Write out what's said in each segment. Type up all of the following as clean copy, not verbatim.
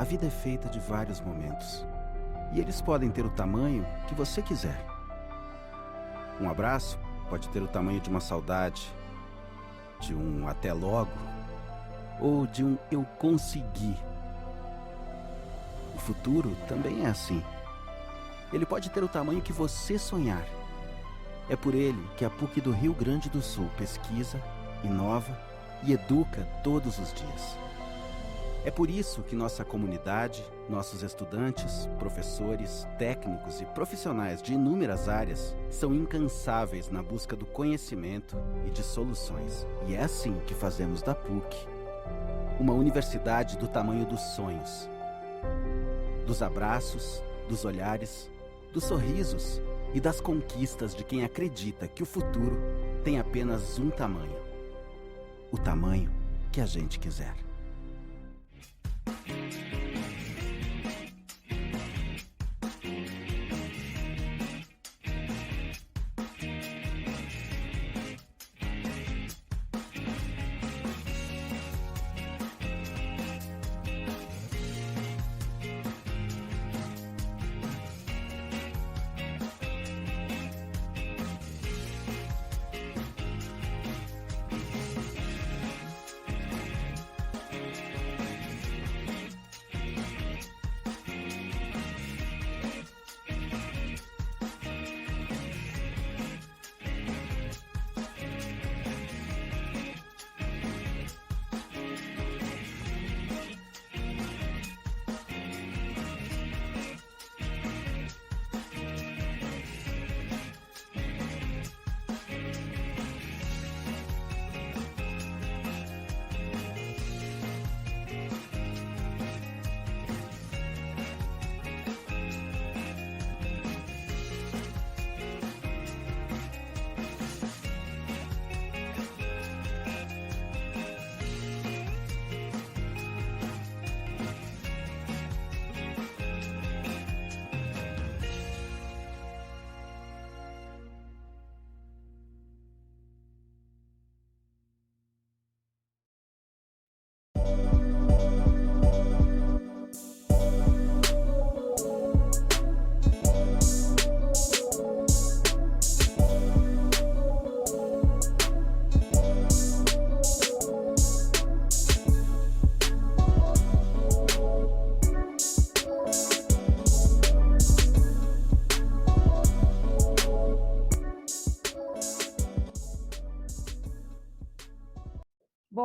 A vida é feita de vários momentos. E eles podem ter o tamanho que você quiser. Um abraço pode ter o tamanho de uma saudade, de um até logo, ou de um eu consegui. O futuro também é assim. Ele pode ter o tamanho que você sonhar. É por ele que a PUC do Rio Grande do Sul pesquisa, inova e educa todos os dias. É por isso que nossa comunidade, nossos estudantes, professores, técnicos e profissionais de inúmeras áreas são incansáveis na busca do conhecimento e de soluções. E é assim que fazemos da PUC uma universidade do tamanho dos sonhos, dos abraços, dos olhares, dos sorrisos e das conquistas de quem acredita que o futuro tem apenas um tamanho: o tamanho que a gente quiser.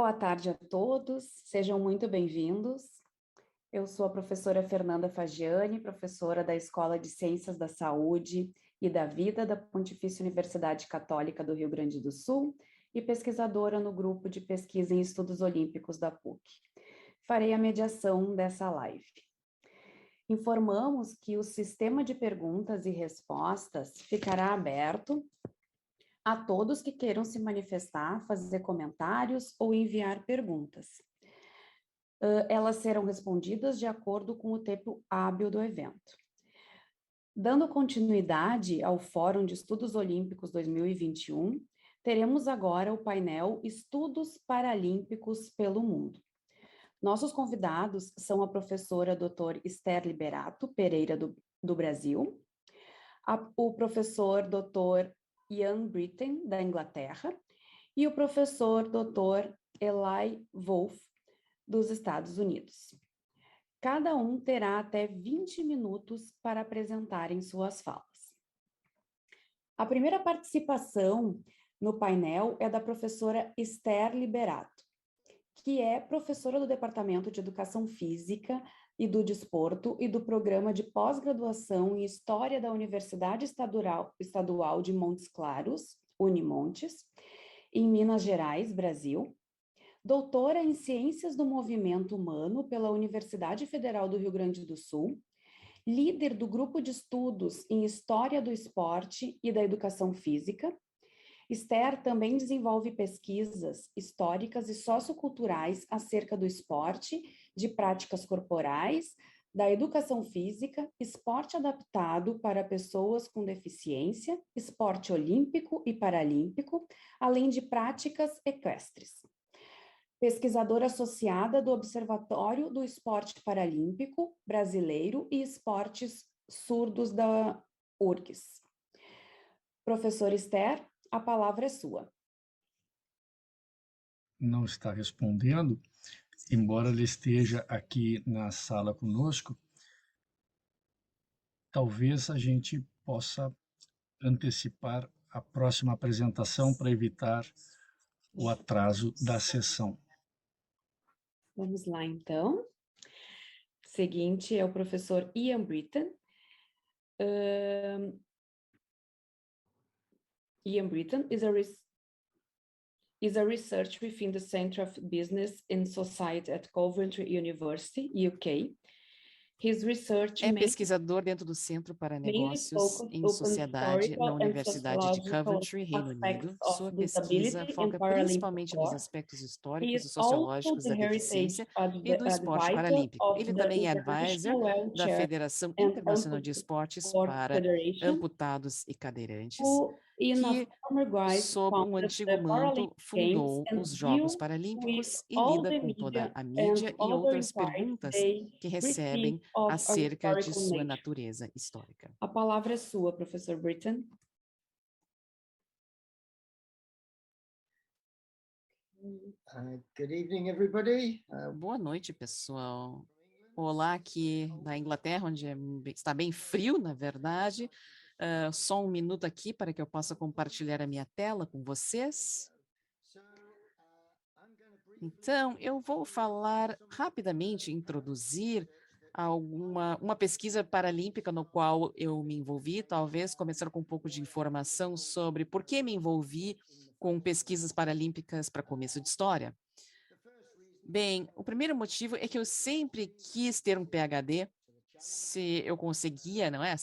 Boa tarde a todos, sejam muito bem-vindos. Eu sou a professora Fernanda Fagiani, professora da Escola de Ciências da Saúde e da Vida da Pontifícia Universidade Católica do Rio Grande do Sul e pesquisadora no grupo de pesquisa em estudos olímpicos da PUC. Farei a mediação dessa live. Informamos que o sistema de perguntas e respostas ficará aberto a todos que queiram se manifestar, fazer comentários ou enviar perguntas. Elas serão respondidas de acordo com o tempo hábil do evento. Dando continuidade ao Fórum de Estudos Olímpicos 2021, teremos agora o painel Estudos Paralímpicos pelo Mundo. Nossos convidados são a professora Dr. Esther Liberato Pereira do Brasil, o professor Dr. Ian Brittain, da Inglaterra, e o professor Dr. Eli Wolf, dos Estados Unidos. Cada um terá até 20 minutos para apresentarem suas falas. A primeira participação no painel é da professora Esther Liberato, que é professora do Departamento de Educação Física e do Desporto e do Programa de Pós-Graduação em História da Universidade Estadual de Montes Claros, Unimontes, em Minas Gerais, Brasil, doutora em Ciências do Movimento Humano pela Universidade Federal do Rio Grande do Sul, líder do Grupo de Estudos em História do Esporte e da Educação Física. Esther também desenvolve pesquisas históricas e socioculturais acerca do esporte, de práticas corporais, da educação física, esporte adaptado para pessoas com deficiência, esporte olímpico e paralímpico, além de práticas equestres. pesquisadora associada do Observatório do Esporte Paralímpico Brasileiro e Esportes Surdos da URGS. Professor Esther, a palavra é sua. Não está respondendo, embora ele esteja aqui na sala conosco. Talvez a gente possa antecipar a próxima apresentação para evitar o atraso da sessão. Vamos lá, então. Seguinte é o professor Ian Britton. Ian Britton is a researcher within the Centre of Business and Society at Coventry University, UK. His research É pesquisador dentro do Centro para Negócios em Sociedade na Universidade de Coventry, Reino Unido. Sua pesquisa foca principalmente nos aspectos históricos e sociológicos da deficiência e do esporte paralímpico. Ele também é advisor da Federação Internacional de Esportes para Amputados e Cadeirantes, que, sob um antigo manto, fundou os Jogos Paralímpicos e lida com toda a mídia e outras perguntas que recebem acerca de sua natureza histórica. A palavra é sua, professor Britton. Good evening, everybody. Boa noite, pessoal. Olá, aqui da Inglaterra, onde está bem frio, na verdade. Só um minuto aqui para que eu possa compartilhar a minha tela com vocês. Então, eu vou falar rapidamente, introduzir uma pesquisa paralímpica no qual eu me envolvi, talvez começar com um pouco de informação sobre por que me envolvi com pesquisas paralímpicas para começo de história. Bem, o primeiro motivo é que eu sempre quis ter um PhD, se eu conseguia, não é,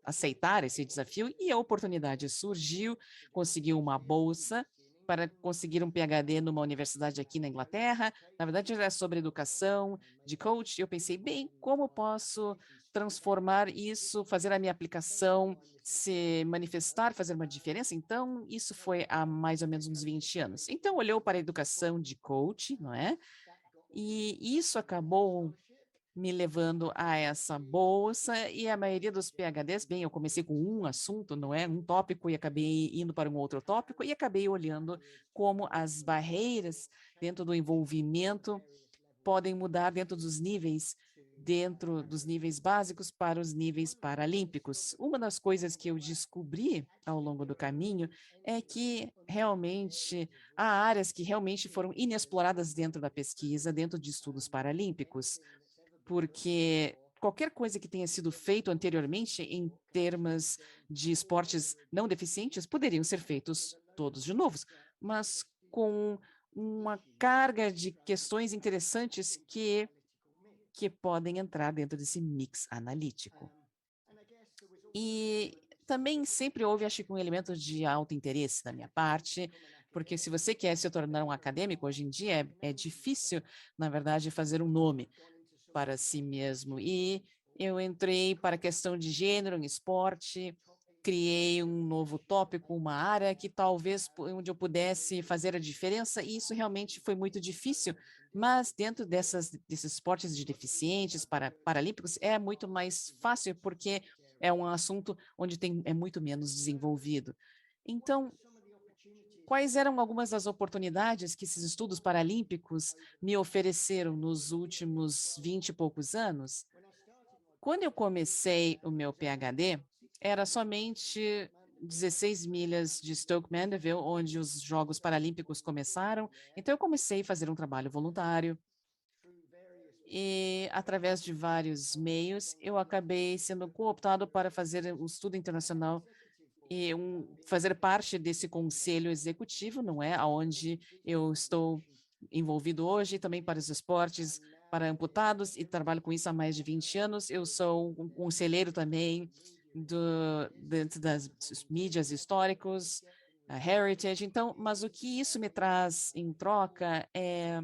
aceitar esse desafio, e a oportunidade surgiu, consegui uma bolsa para conseguir um PhD numa universidade aqui na Inglaterra. Na verdade, era sobre educação, de coach. Eu pensei, bem, como posso transformar isso, fazer a minha aplicação, se manifestar, fazer uma diferença? Então, isso foi há mais ou menos uns 20 anos. Então, olhou para a educação de coach, não é? E isso acabou me levando a essa bolsa, e a maioria dos PhDs, bem, eu comecei com um assunto, não é? Um tópico, e acabei indo para um outro tópico, e acabei olhando como as barreiras dentro do envolvimento podem mudar dentro dos níveis básicos para os níveis paralímpicos. Uma das coisas que eu descobri ao longo do caminho é que realmente há áreas que realmente foram inexploradas dentro da pesquisa, dentro de estudos paralímpicos, porque qualquer coisa que tenha sido feito anteriormente em termos de esportes não deficientes poderiam ser feitos todos de novo, mas com uma carga de questões interessantes que podem entrar dentro desse mix analítico. E também sempre houve, acho que, um elemento de alto interesse da minha parte, porque se você quer se tornar um acadêmico, hoje em dia é difícil, na verdade, fazer um nome para si mesmo. E eu entrei para a questão de gênero em esporte, criei um novo tópico, uma área que talvez onde eu pudesse fazer a diferença, e isso realmente foi muito difícil, mas dentro desses esportes de deficientes, paralímpicos, é muito mais fácil, porque é um assunto onde é muito menos desenvolvido. Então, quais eram algumas das oportunidades que esses estudos paralímpicos me ofereceram nos últimos 20 e poucos anos? Quando eu comecei o meu PhD, era somente 16 milhas de Stoke Mandeville, onde os Jogos Paralímpicos começaram. Então, eu comecei a fazer um trabalho voluntário. E, através de vários meios, eu acabei sendo cooptado para fazer um estudo internacional e fazer parte desse conselho executivo, não é? Onde eu estou envolvido hoje, também para os esportes para amputados, e trabalho com isso há mais de 20 anos. Eu sou um conselheiro também dentro das mídias históricos, a Heritage. Então, mas o que isso me traz em troca é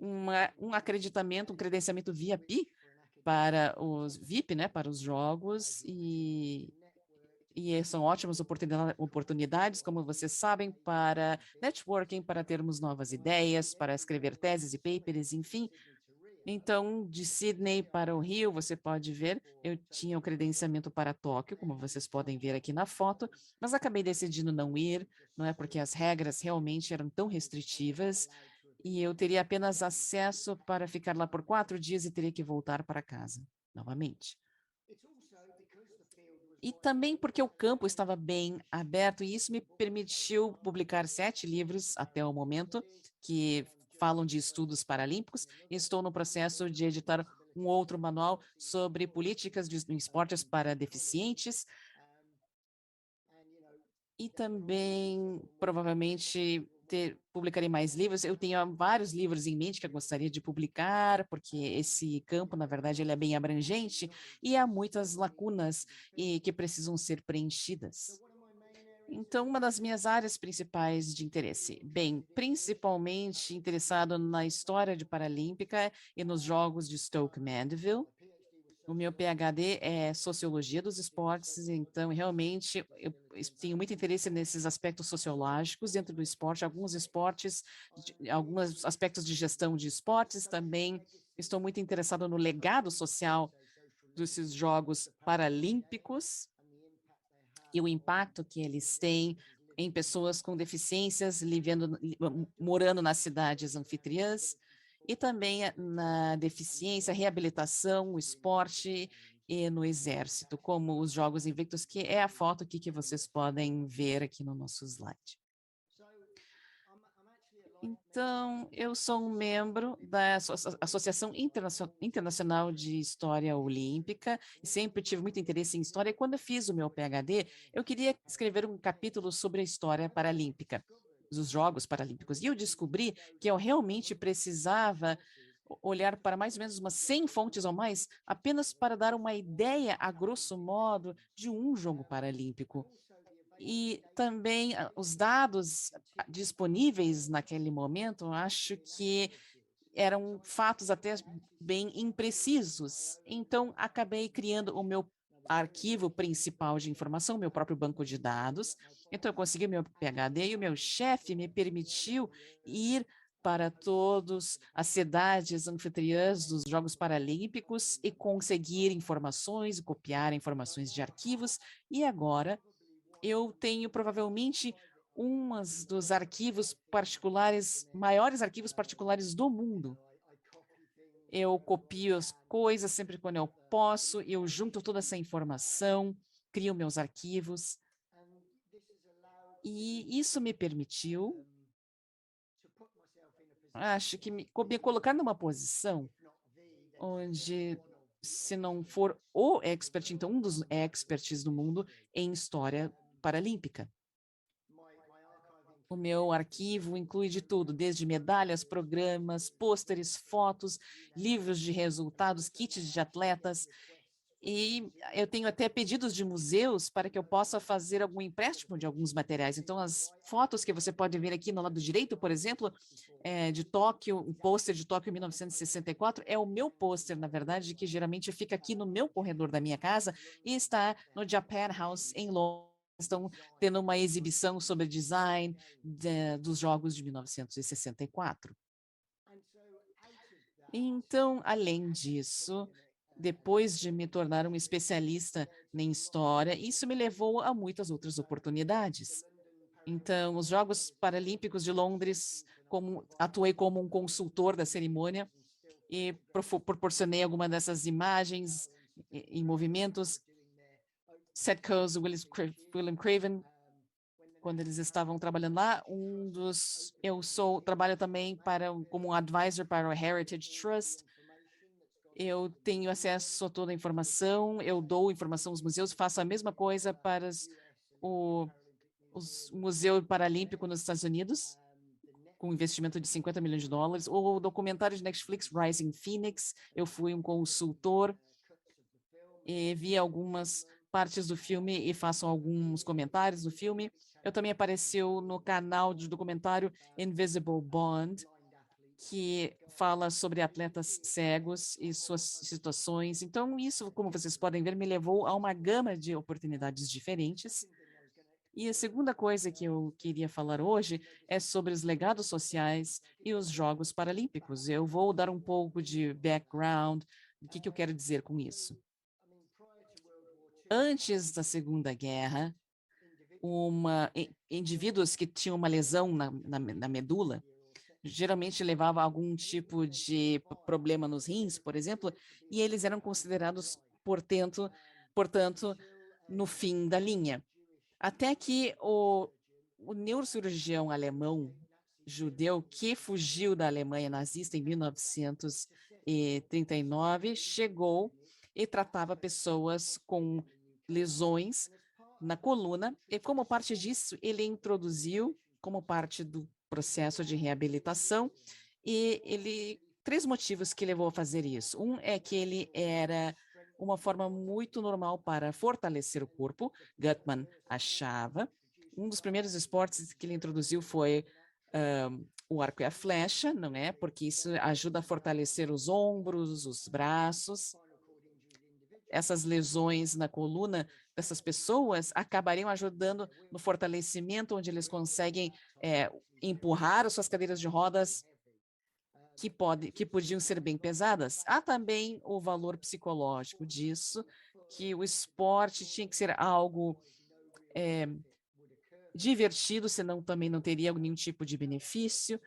um acreditamento, um credenciamento VIP para os VIP, né, para os jogos, e E são ótimas oportunidades, como vocês sabem, para networking, para termos novas ideias, para escrever teses e papers, enfim. Então, de Sydney para o Rio, você pode ver, eu tinha o credenciamento para Tóquio, como vocês podem ver aqui na foto, mas acabei decidindo não ir, não é porque as regras realmente eram tão restritivas e eu teria apenas acesso para ficar lá por 4 dias e teria que voltar para casa novamente. E também porque o campo estava bem aberto, e isso me permitiu publicar 7 livros até o momento, que falam de estudos paralímpicos. Estou no processo de editar um outro manual sobre políticas de esportes para deficientes. E também, provavelmente, publicarei mais livros. Eu tenho vários livros em mente que eu gostaria de publicar, porque esse campo, na verdade, ele é bem abrangente e há muitas lacunas que precisam ser preenchidas. Então, uma das minhas áreas principais de interesse, bem, principalmente interessado na história de Paralímpica e nos Jogos de Stoke Mandeville. O meu PhD é Sociologia dos Esportes, então realmente eu tenho muito interesse nesses aspectos sociológicos dentro do esporte, alguns esportes, alguns aspectos de gestão de esportes também. Estou muito interessado no legado social desses Jogos Paralímpicos e o impacto que eles têm em pessoas com deficiências, morando nas cidades anfitriãs, e também na deficiência, reabilitação, o esporte e no exército, como os Jogos Invictus, que é a foto aqui que vocês podem ver aqui no nosso slide. Então, eu sou um membro da Associação Internacional de História Olímpica e sempre tive muito interesse em história. E quando eu fiz o meu PhD, eu queria escrever um capítulo sobre a história paralímpica, dos Jogos Paralímpicos. E eu descobri que eu realmente precisava olhar para mais ou menos umas 100 fontes ou mais, apenas para dar uma ideia, a grosso modo, de um jogo paralímpico. E também os dados disponíveis naquele momento, acho que eram fatos até bem imprecisos. Então, acabei criando o meu arquivo principal de informação, meu próprio banco de dados. Então, eu consegui meu PhD e o meu chefe me permitiu ir para todas as cidades anfitriãs dos Jogos Paralímpicos e conseguir informações, copiar informações de arquivos. E agora eu tenho provavelmente dos arquivos particulares, maiores arquivos particulares do mundo. Eu copio as coisas sempre quando eu posso, eu junto toda essa informação, crio meus arquivos. E isso me permitiu, acho que me colocar numa posição onde, se não for o expert, então um dos experts do mundo em história paralímpica. O meu arquivo inclui de tudo, desde medalhas, programas, pôsteres, fotos, livros de resultados, kits de atletas. E eu tenho até pedidos de museus para que eu possa fazer algum empréstimo de alguns materiais. Então, as fotos que você pode ver aqui no lado direito, por exemplo, de Tóquio, o pôster de Tóquio 1964, é o meu pôster, na verdade, que geralmente fica aqui no meu corredor da minha casa e está no Japan House, em Londres. Estão tendo uma exibição sobre design dos Jogos de 1964. Então, além disso, depois de me tornar um especialista em história, isso me levou a muitas outras oportunidades. Então, os Jogos Paralímpicos de Londres, atuei como um consultor da cerimônia e proporcionei algumas dessas imagens em movimentos. Seth Coase, William Craven, quando eles estavam trabalhando lá, trabalho também como um advisor para o Heritage Trust. Eu tenho acesso a toda a informação, eu dou informação aos museus, faço a mesma coisa para o Museu Paralímpico nos Estados Unidos, com investimento de $50 milhões. O documentário de Netflix, Rising Phoenix, eu fui um consultor e vi algumas partes do filme e faço alguns comentários do filme. Eu também apareci no canal de documentário Invisible Bond, que fala sobre atletas cegos e suas situações. Então, isso, como vocês podem ver, me levou a uma gama de oportunidades diferentes. E a segunda coisa que eu queria falar hoje é sobre os legados sociais e os Jogos Paralímpicos. Eu vou dar um pouco de background do que eu quero dizer com isso. Antes da Segunda Guerra, indivíduos que tinham uma lesão na medula, geralmente levava a algum tipo de problema nos rins, por exemplo, e eles eram considerados, portanto, no fim da linha. Até que o neurocirurgião alemão judeu que fugiu da Alemanha nazista em 1939 chegou e tratava pessoas com lesões na coluna, e como parte disso, ele introduziu, como parte do processo de reabilitação, e 3 motivos que levou a fazer isso. Um é que ele era uma forma muito normal para fortalecer o corpo, Gutmann achava. Um dos primeiros esportes que ele introduziu foi o arco e a flecha, não é? Porque isso ajuda a fortalecer os ombros, os braços. Essas lesões na coluna dessas pessoas acabariam ajudando no fortalecimento, onde eles conseguem empurrar as suas cadeiras de rodas que podiam ser bem pesadas. Há também o valor psicológico disso, que o esporte tinha que ser algo divertido, senão também não teria nenhum tipo de benefício.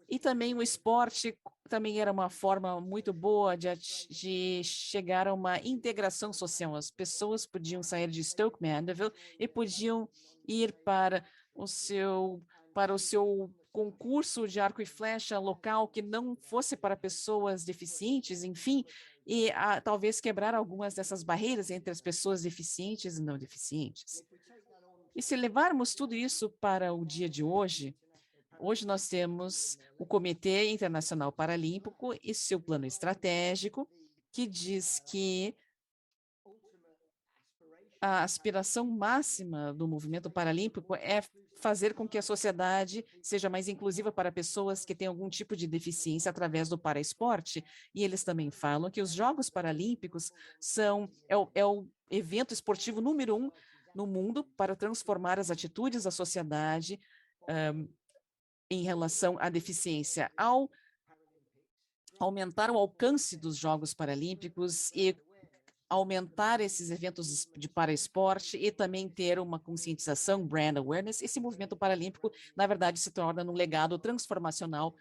E também o esporte também era uma forma muito boa de chegar a uma integração social. As pessoas podiam sair de Stoke Mandeville e podiam ir para o seu concurso de arco e flecha local que não fosse para pessoas deficientes, enfim, e talvez quebrar algumas dessas barreiras entre as pessoas deficientes e não deficientes. E se levarmos tudo isso para o dia de hoje, nós temos o Comitê Internacional Paralímpico e seu plano estratégico, que diz que a aspiração máxima do movimento paralímpico é fazer com que a sociedade seja mais inclusiva para pessoas que têm algum tipo de deficiência através do paraesporte. E eles também falam que os Jogos Paralímpicos é o evento esportivo número 1 no mundo para transformar as atitudes da sociedade em relação à deficiência. Ao aumentar o alcance dos Jogos Paralímpicos e aumentar esses eventos de paraesporte e também ter uma conscientização, brand awareness, esse movimento paralímpico, na verdade, se torna um legado transformacional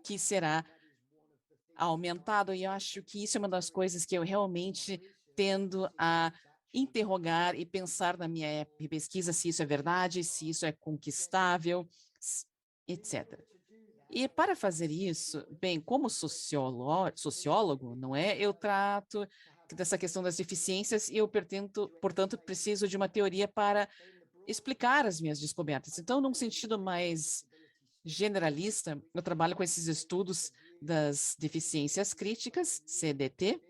que será aumentado. E eu acho que isso é uma das coisas que eu realmente tendo a interrogar e pensar na minha pesquisa, se isso é verdade, se isso é conquistável, etc. E para fazer isso, bem, como sociólogo, não é? Eu trato dessa questão das deficiências e eu, portanto, preciso de uma teoria para explicar as minhas descobertas. Então, num sentido mais generalista, eu trabalho com esses estudos das deficiências críticas, CDT,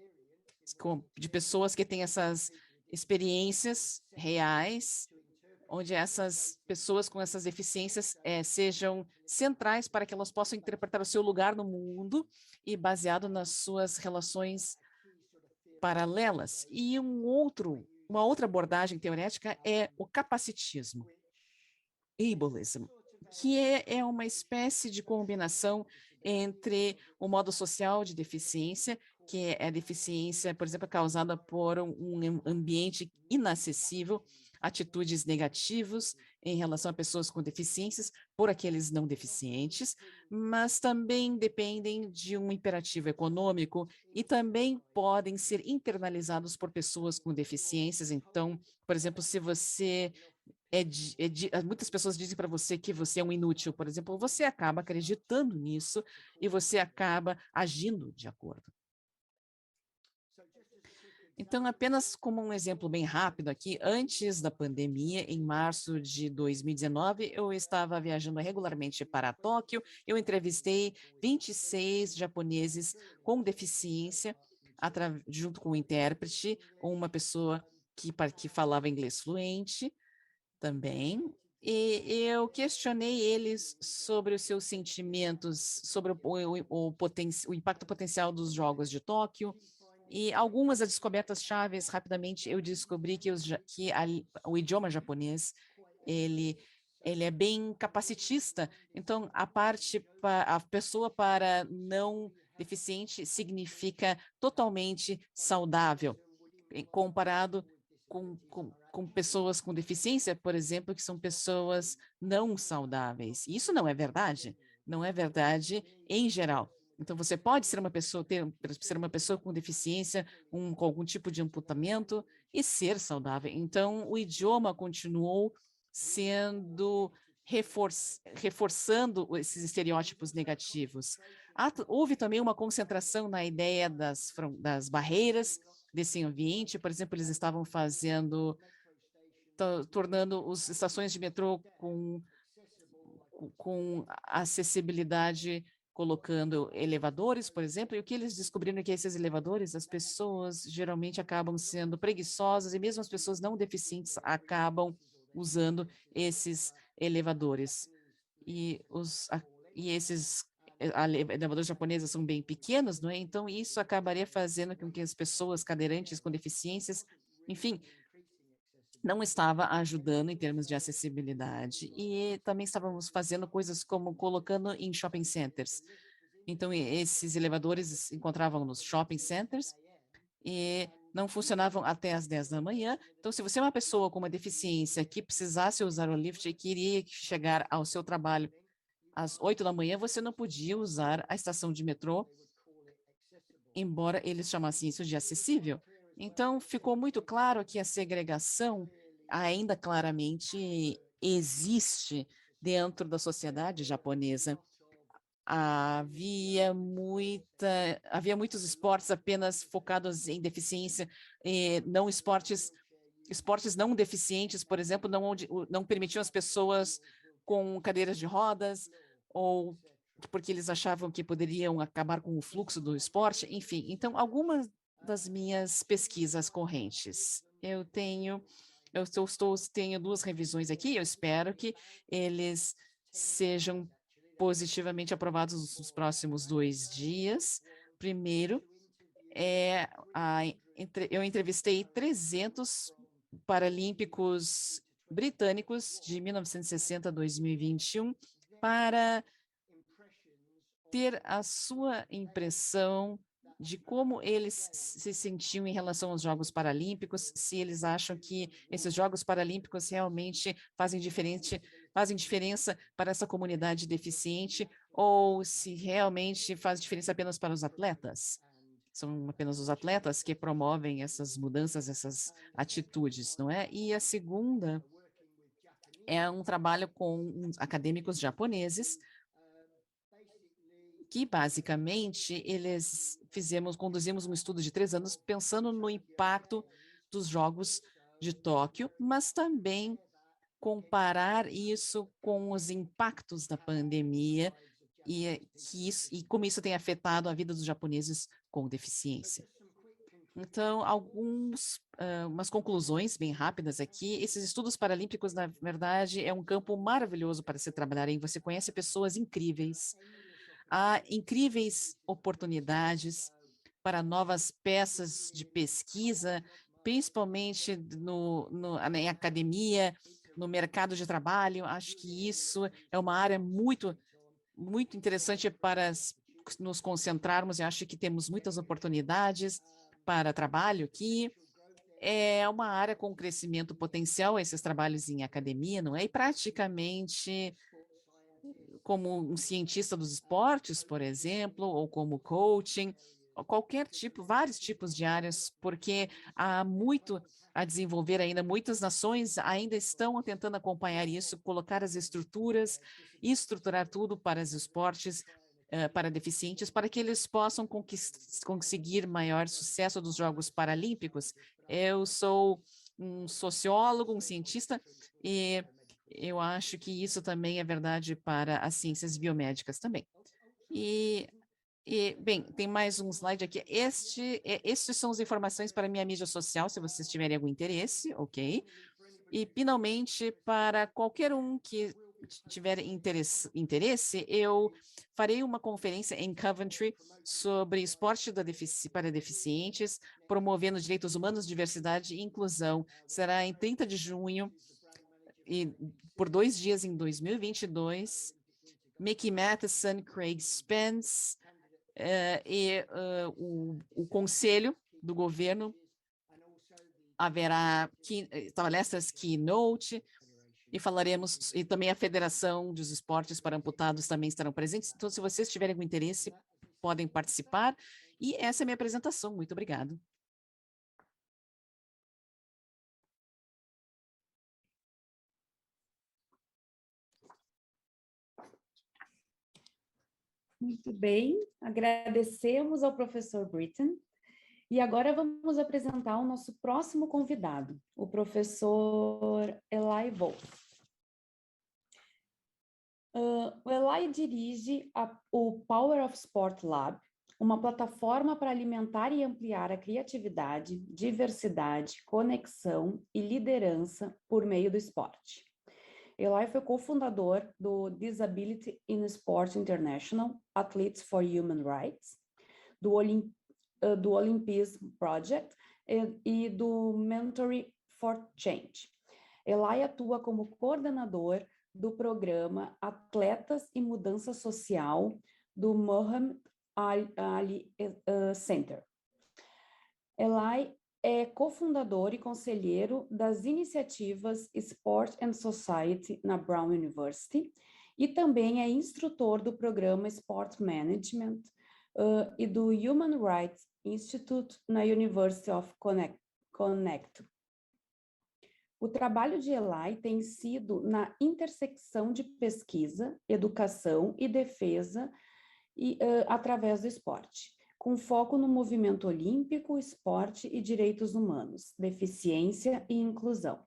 de pessoas que têm essas experiências reais, onde essas pessoas com essas deficiências sejam centrais para que elas possam interpretar o seu lugar no mundo e baseado nas suas relações paralelas. E uma outra abordagem teorética é o capacitismo, ableism, que é uma espécie de combinação entre o modo social de deficiência, que é a deficiência, por exemplo, causada por um ambiente inacessível, atitudes negativas em relação a pessoas com deficiências por aqueles não deficientes, mas também dependem de um imperativo econômico e também podem ser internalizados por pessoas com deficiências. Então, por exemplo, se você muitas pessoas dizem para você que você é um inútil, por exemplo, você acaba acreditando nisso e você acaba agindo de acordo. Então, apenas como um exemplo bem rápido aqui, antes da pandemia, em março de 2019, eu estava viajando regularmente para Tóquio, eu entrevistei 26 japoneses com deficiência, junto com um intérprete, uma pessoa que falava inglês fluente também, E eu questionei eles sobre os seus sentimentos, sobre o impacto potencial dos Jogos de Tóquio, e algumas das descobertas chaves, rapidamente, eu descobri que, o idioma japonês, ele, ele é bem capacitista, então a pessoa para não deficiente significa totalmente saudável, comparado com pessoas com deficiência, por exemplo, que são pessoas não saudáveis. Isso não é verdade, não é verdade em geral. Então, você pode ser uma pessoa, ser uma pessoa com deficiência, com algum tipo de amputamento e ser saudável. Então, o idioma continuou sendo reforçando esses estereótipos negativos. Houve também uma concentração na ideia das barreiras desse ambiente. Por exemplo, eles estavam tornando as estações de metrô com acessibilidade, colocando elevadores, por exemplo, e o que eles descobriram é que esses elevadores, as pessoas geralmente acabam sendo preguiçosas e mesmo as pessoas não deficientes acabam usando esses elevadores. E, esses elevadores japoneses são bem pequenos, não é? Então, isso acabaria fazendo com que as pessoas cadeirantes com deficiências, enfim, não estava ajudando em termos de acessibilidade. E também estávamos fazendo coisas como colocando em shopping centers. Então, esses elevadores se encontravam nos shopping centers e não funcionavam até às 10 da manhã. Então, se você é uma pessoa com uma deficiência que precisasse usar o lift e queria chegar ao seu trabalho às 8 da manhã, você não podia usar a estação de metrô, embora eles chamassem isso de acessível. Então, ficou muito claro que a segregação ainda claramente existe dentro da sociedade japonesa. Havia muitos esportes apenas focados em deficiência, não esportes não deficientes, por exemplo, não permitiam as pessoas com cadeiras de rodas, ou porque eles achavam que poderiam acabar com o fluxo do esporte, enfim. Então, algumas das minhas pesquisas correntes. Tenho duas revisões aqui, eu espero que eles sejam positivamente aprovados nos próximos 2 dias. Primeiro, eu entrevistei 300 paralímpicos britânicos de 1960 a 2021 para ter a sua impressão de como eles se sentiam em relação aos Jogos Paralímpicos, se eles acham que esses Jogos Paralímpicos realmente fazem diferença para essa comunidade deficiente, ou se realmente faz diferença apenas para os atletas. São apenas os atletas que promovem essas mudanças, essas atitudes, não é? E a segunda é um trabalho com acadêmicos japoneses, que basicamente conduzimos um estudo de 3 anos pensando no impacto dos Jogos de Tóquio, mas também comparar isso com os impactos da pandemia e como isso tem afetado a vida dos japoneses com deficiência. Então, umas conclusões bem rápidas aqui. Esses estudos paralímpicos, na verdade, é um campo maravilhoso para se trabalhar em. Você conhece pessoas incríveis, há incríveis oportunidades para novas peças de pesquisa, principalmente em academia, no mercado de trabalho. Acho que isso é uma área muito, muito interessante para nos concentrarmos. Eu acho que temos muitas oportunidades para trabalho aqui. É uma área com crescimento potencial, esses trabalhos em academia, não é? E praticamente como um cientista dos esportes, por exemplo, ou como coaching, ou vários tipos de áreas, porque há muito a desenvolver ainda, muitas nações ainda estão tentando acompanhar isso, colocar as estruturas e estruturar tudo para os esportes, para deficientes, para que eles possam conseguir maior sucesso dos Jogos Paralímpicos. Eu sou um sociólogo, um cientista, e eu acho que isso também é verdade para as ciências biomédicas também. Bem, tem mais um slide aqui. Estes são as informações para minha mídia social, se vocês tiverem algum interesse, ok? E, finalmente, para qualquer um que tiver interesse, eu farei uma conferência em Coventry sobre esporte para deficientes, promovendo direitos humanos, diversidade e inclusão. Será em 30 de junho, e por 2 dias em 2022. Mickey Matheson, Craig Spence o Conselho do Governo. Haverá palestras keynote e falaremos, e também a Federação dos Esportes para Amputados também estarão presentes. Então, se vocês tiverem algum interesse, podem participar. E essa é a minha apresentação. Muito obrigado. Muito bem, agradecemos ao professor Britton. E agora vamos apresentar o nosso próximo convidado, o professor Eli Wolf. O Eli dirige o Power of Sport Lab, uma plataforma para alimentar e ampliar a criatividade, diversidade, conexão e liderança por meio do esporte. Eli foi cofundador do Disability in Sport International, Athletes for Human Rights, do Olympism Project e do Mentoring for Change. Eli atua como coordenador do programa Atletas e Mudança Social do Muhammad Ali Center. Eli é cofundador e conselheiro das iniciativas Sport and Society na Brown University e também é instrutor do programa Sport Management e do Human Rights Institute na University of Connecticut. O trabalho de Eli tem sido na intersecção de pesquisa, educação e defesa através do esporte, com foco no movimento olímpico, esporte e direitos humanos, deficiência e inclusão.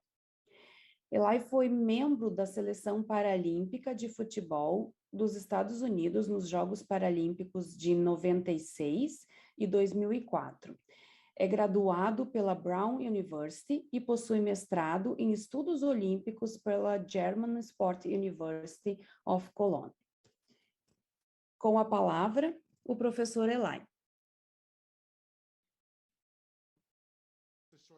Eli foi membro da Seleção Paralímpica de Futebol dos Estados Unidos nos Jogos Paralímpicos de 96 e 2004. É graduado pela Brown University e possui mestrado em Estudos Olímpicos pela German Sport University of Cologne. Com a palavra, o professor Eli.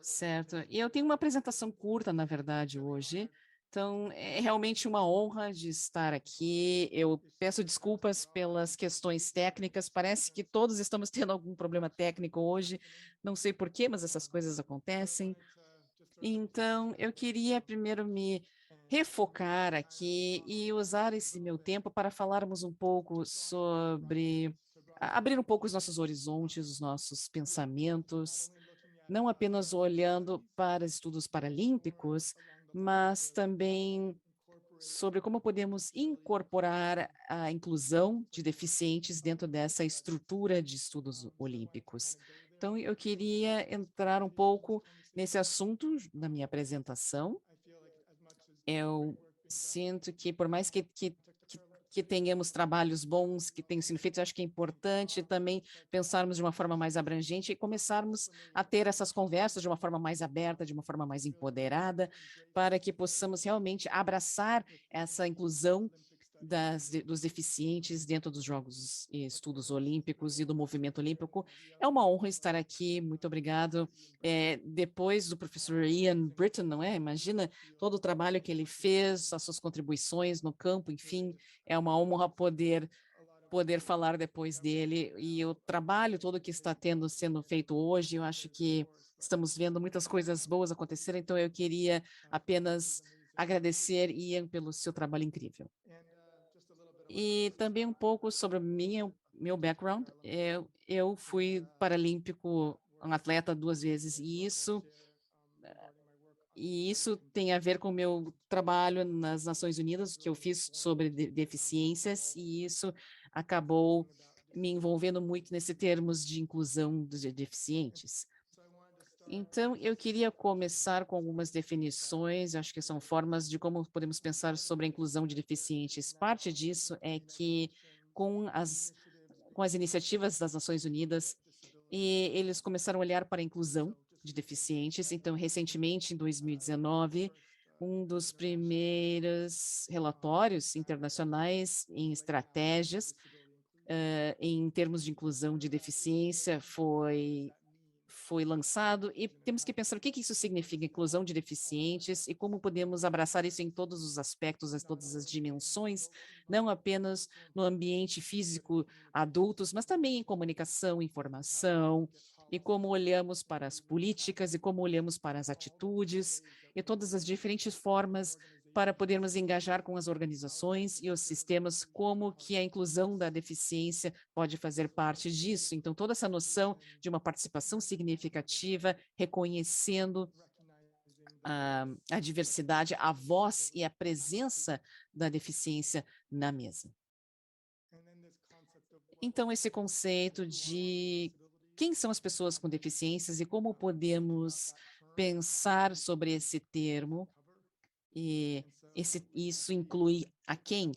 Certo. E eu tenho uma apresentação curta, na verdade, hoje. Então, é realmente uma honra de estar aqui. Eu peço desculpas pelas questões técnicas. Parece que todos estamos tendo algum problema técnico hoje. Não sei por quê, mas essas coisas acontecem. Então, eu queria primeiro me refocar aqui e usar esse meu tempo para falarmos um pouco sobre abrir um pouco os nossos horizontes, os nossos pensamentos, não apenas olhando para estudos paralímpicos, mas também sobre como podemos incorporar a inclusão de deficientes dentro dessa estrutura de estudos olímpicos. Então, eu queria entrar um pouco nesse assunto na minha apresentação. Eu sinto que, por mais que tenhamos trabalhos bons que tenham sido feitos, acho que é importante também pensarmos de uma forma mais abrangente e começarmos a ter essas conversas de uma forma mais aberta, de uma forma mais empoderada, para que possamos realmente abraçar essa inclusão dos deficientes dentro dos Jogos e Estudos Olímpicos e do movimento olímpico. É uma honra estar aqui, muito obrigado. Depois do professor Ian Britton, não é? Imagina todo o trabalho que ele fez, as suas contribuições no campo, enfim, é uma honra poder falar depois dele, e o trabalho todo que está sendo feito hoje, eu acho que estamos vendo muitas coisas boas acontecerem, então eu queria apenas agradecer, Ian, pelo seu trabalho incrível. E também um pouco sobre meu background. Eu fui paralímpico, um atleta 2 vezes, e isso tem a ver com o meu trabalho nas Nações Unidas, que eu fiz sobre deficiências, e isso acabou me envolvendo muito nesse termos de inclusão dos deficientes. Então, eu queria começar com algumas definições, acho que são formas de como podemos pensar sobre a inclusão de deficientes. Parte disso é que, com as iniciativas das Nações Unidas, eles começaram a olhar para a inclusão de deficientes. Então, recentemente, em 2019, um dos primeiros relatórios internacionais em estratégias em termos de inclusão de deficiência foi lançado, e temos que pensar o que isso significa, inclusão de deficientes, e como podemos abraçar isso em todos os aspectos, em todas as dimensões, não apenas no ambiente físico adultos, mas também em comunicação, informação, e como olhamos para as políticas, e como olhamos para as atitudes, e todas as diferentes formas para podermos engajar com as organizações e os sistemas, como que a inclusão da deficiência pode fazer parte disso. Então, toda essa noção de uma participação significativa, reconhecendo a diversidade, a voz e a presença da deficiência na mesa. Então, esse conceito de quem são as pessoas com deficiências e como podemos pensar sobre esse termo, e isso inclui a quem,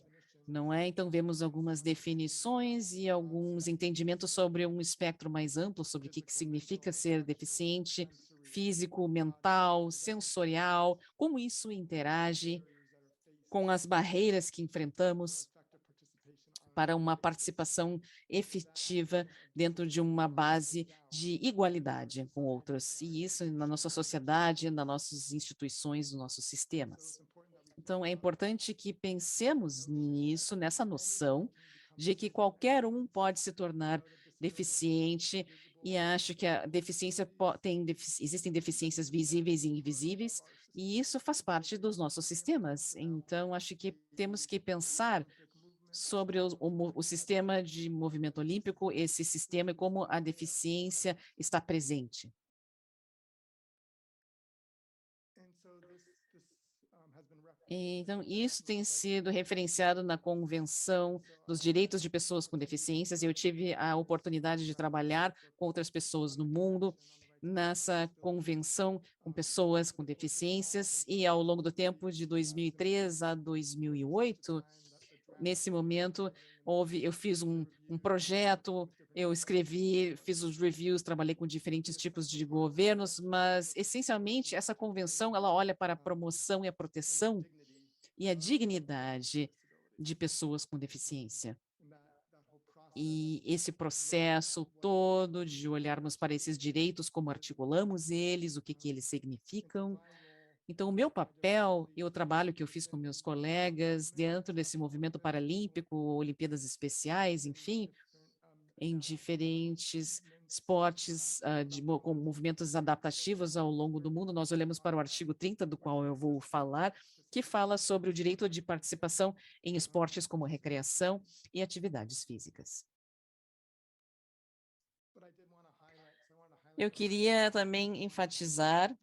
não é? Então, vemos algumas definições e alguns entendimentos sobre um espectro mais amplo, sobre o que significa ser deficiente, físico, mental, sensorial, como isso interage com as barreiras que enfrentamos para uma participação efetiva dentro de uma base de igualdade com outros, e isso na nossa sociedade, nas nossas instituições, nos nossos sistemas. Então, é importante que pensemos nisso, nessa noção de que qualquer um pode se tornar deficiente, e acho que a deficiência existem deficiências visíveis e invisíveis, e isso faz parte dos nossos sistemas. Então, acho que temos que pensar sobre o sistema de movimento olímpico, esse sistema e como a deficiência está presente. Então, isso tem sido referenciado na Convenção dos Direitos de Pessoas com Deficiências. Eu tive a oportunidade de trabalhar com outras pessoas no mundo nessa convenção com pessoas com deficiências, e ao longo do tempo de 2003 a 2008, nesse momento, eu fiz um projeto, eu escrevi, fiz os reviews, trabalhei com diferentes tipos de governos, mas, essencialmente, essa convenção, ela olha para a promoção e a proteção e a dignidade de pessoas com deficiência. E esse processo todo de olharmos para esses direitos, como articulamos eles, o que eles significam. Então, o meu papel e o trabalho que eu fiz com meus colegas dentro desse movimento paralímpico, Olimpíadas Especiais, enfim, em diferentes esportes com movimentos adaptativos ao longo do mundo, nós olhamos para o artigo 30, do qual eu vou falar, que fala sobre o direito de participação em esportes como recreação e atividades físicas. Eu queria também enfatizar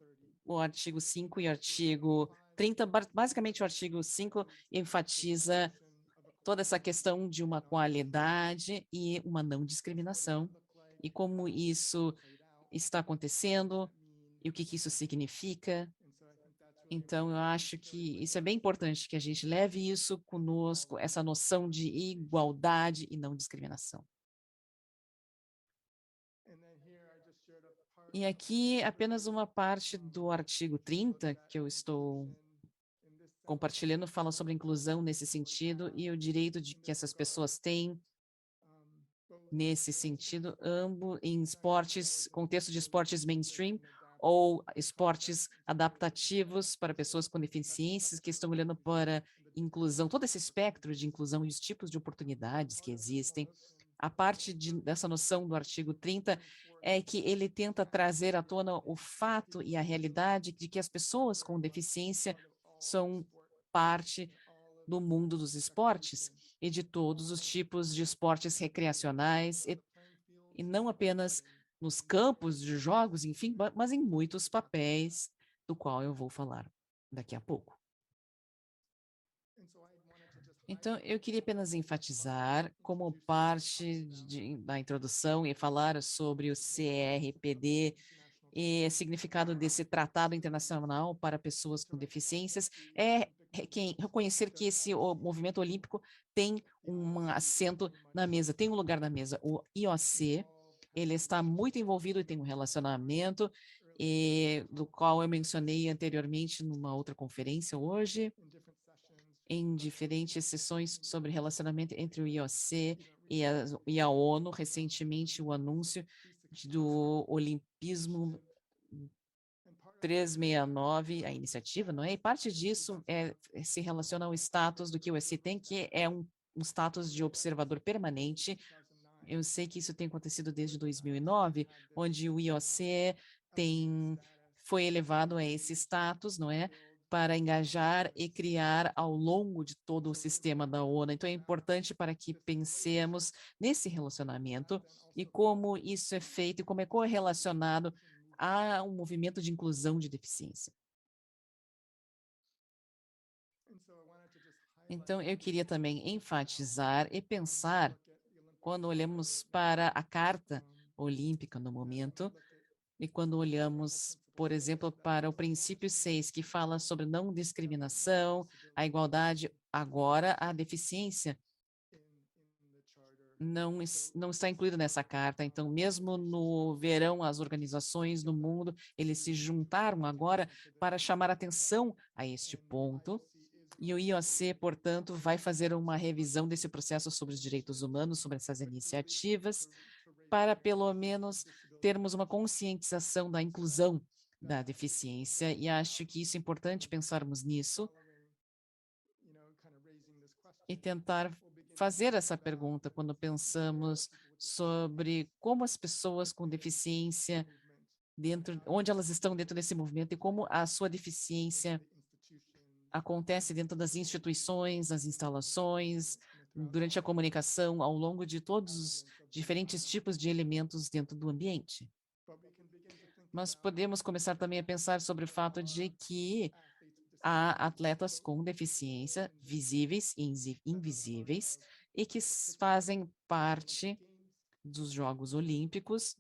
o artigo 5 e o artigo 30, basicamente o artigo 5 enfatiza toda essa questão de uma qualidade e uma não discriminação, e como isso está acontecendo, e o que isso significa. Então, eu acho que isso é bem importante, que a gente leve isso conosco, essa noção de igualdade e não discriminação. E aqui apenas uma parte do artigo 30 que eu estou compartilhando fala sobre inclusão nesse sentido e o direito de que essas pessoas têm nesse sentido, ambos em esportes, contexto de esportes mainstream ou esportes adaptativos para pessoas com deficiências que estão olhando para inclusão, todo esse espectro de inclusão e os tipos de oportunidades que existem. A parte dessa noção do artigo 30 é que ele tenta trazer à tona o fato e a realidade de que as pessoas com deficiência são parte do mundo dos esportes e de todos os tipos de esportes recreacionais, e não apenas nos campos de jogos, enfim, mas em muitos papéis, do qual eu vou falar daqui a pouco. Então, eu queria apenas enfatizar, como parte da introdução, e falar sobre o CRPD e o significado desse tratado internacional para pessoas com deficiências, reconhecer que o movimento olímpico tem um assento na mesa, tem um lugar na mesa. O IOC, ele está muito envolvido e tem um relacionamento e do qual eu mencionei anteriormente numa outra conferência hoje, em diferentes sessões sobre relacionamento entre o IOC e a ONU, recentemente o anúncio do Olimpismo 369, a iniciativa, não é? E parte disso se relaciona ao status do que o IOC tem, que é um status de observador permanente. Eu sei que isso tem acontecido desde 2009, onde o IOC foi elevado a esse status, não é? Para engajar e criar ao longo de todo o sistema da ONU. Então, é importante para que pensemos nesse relacionamento e como isso é feito e como é correlacionado a um movimento de inclusão de deficiência. Então, eu queria também enfatizar e pensar, quando olhamos para a Carta Olímpica no momento, e quando olhamos, por exemplo, para o princípio 6, que fala sobre não discriminação, a igualdade, agora a deficiência não está incluída nessa carta. Então, mesmo no verão, as organizações no mundo, eles se juntaram agora para chamar atenção a este ponto. E o IOC, portanto, vai fazer uma revisão desse processo sobre os direitos humanos, sobre essas iniciativas, para pelo menos termos uma conscientização da inclusão da deficiência. E acho que isso é importante pensarmos nisso e tentar fazer essa pergunta quando pensamos sobre como as pessoas com deficiência onde elas estão dentro desse movimento e como a sua deficiência acontece dentro das instituições, das instalações, durante a comunicação, ao longo de todos os diferentes tipos de elementos dentro do ambiente. Mas podemos começar também a pensar sobre o fato de que há atletas com deficiência, visíveis e invisíveis, e que fazem parte dos Jogos Olímpicos.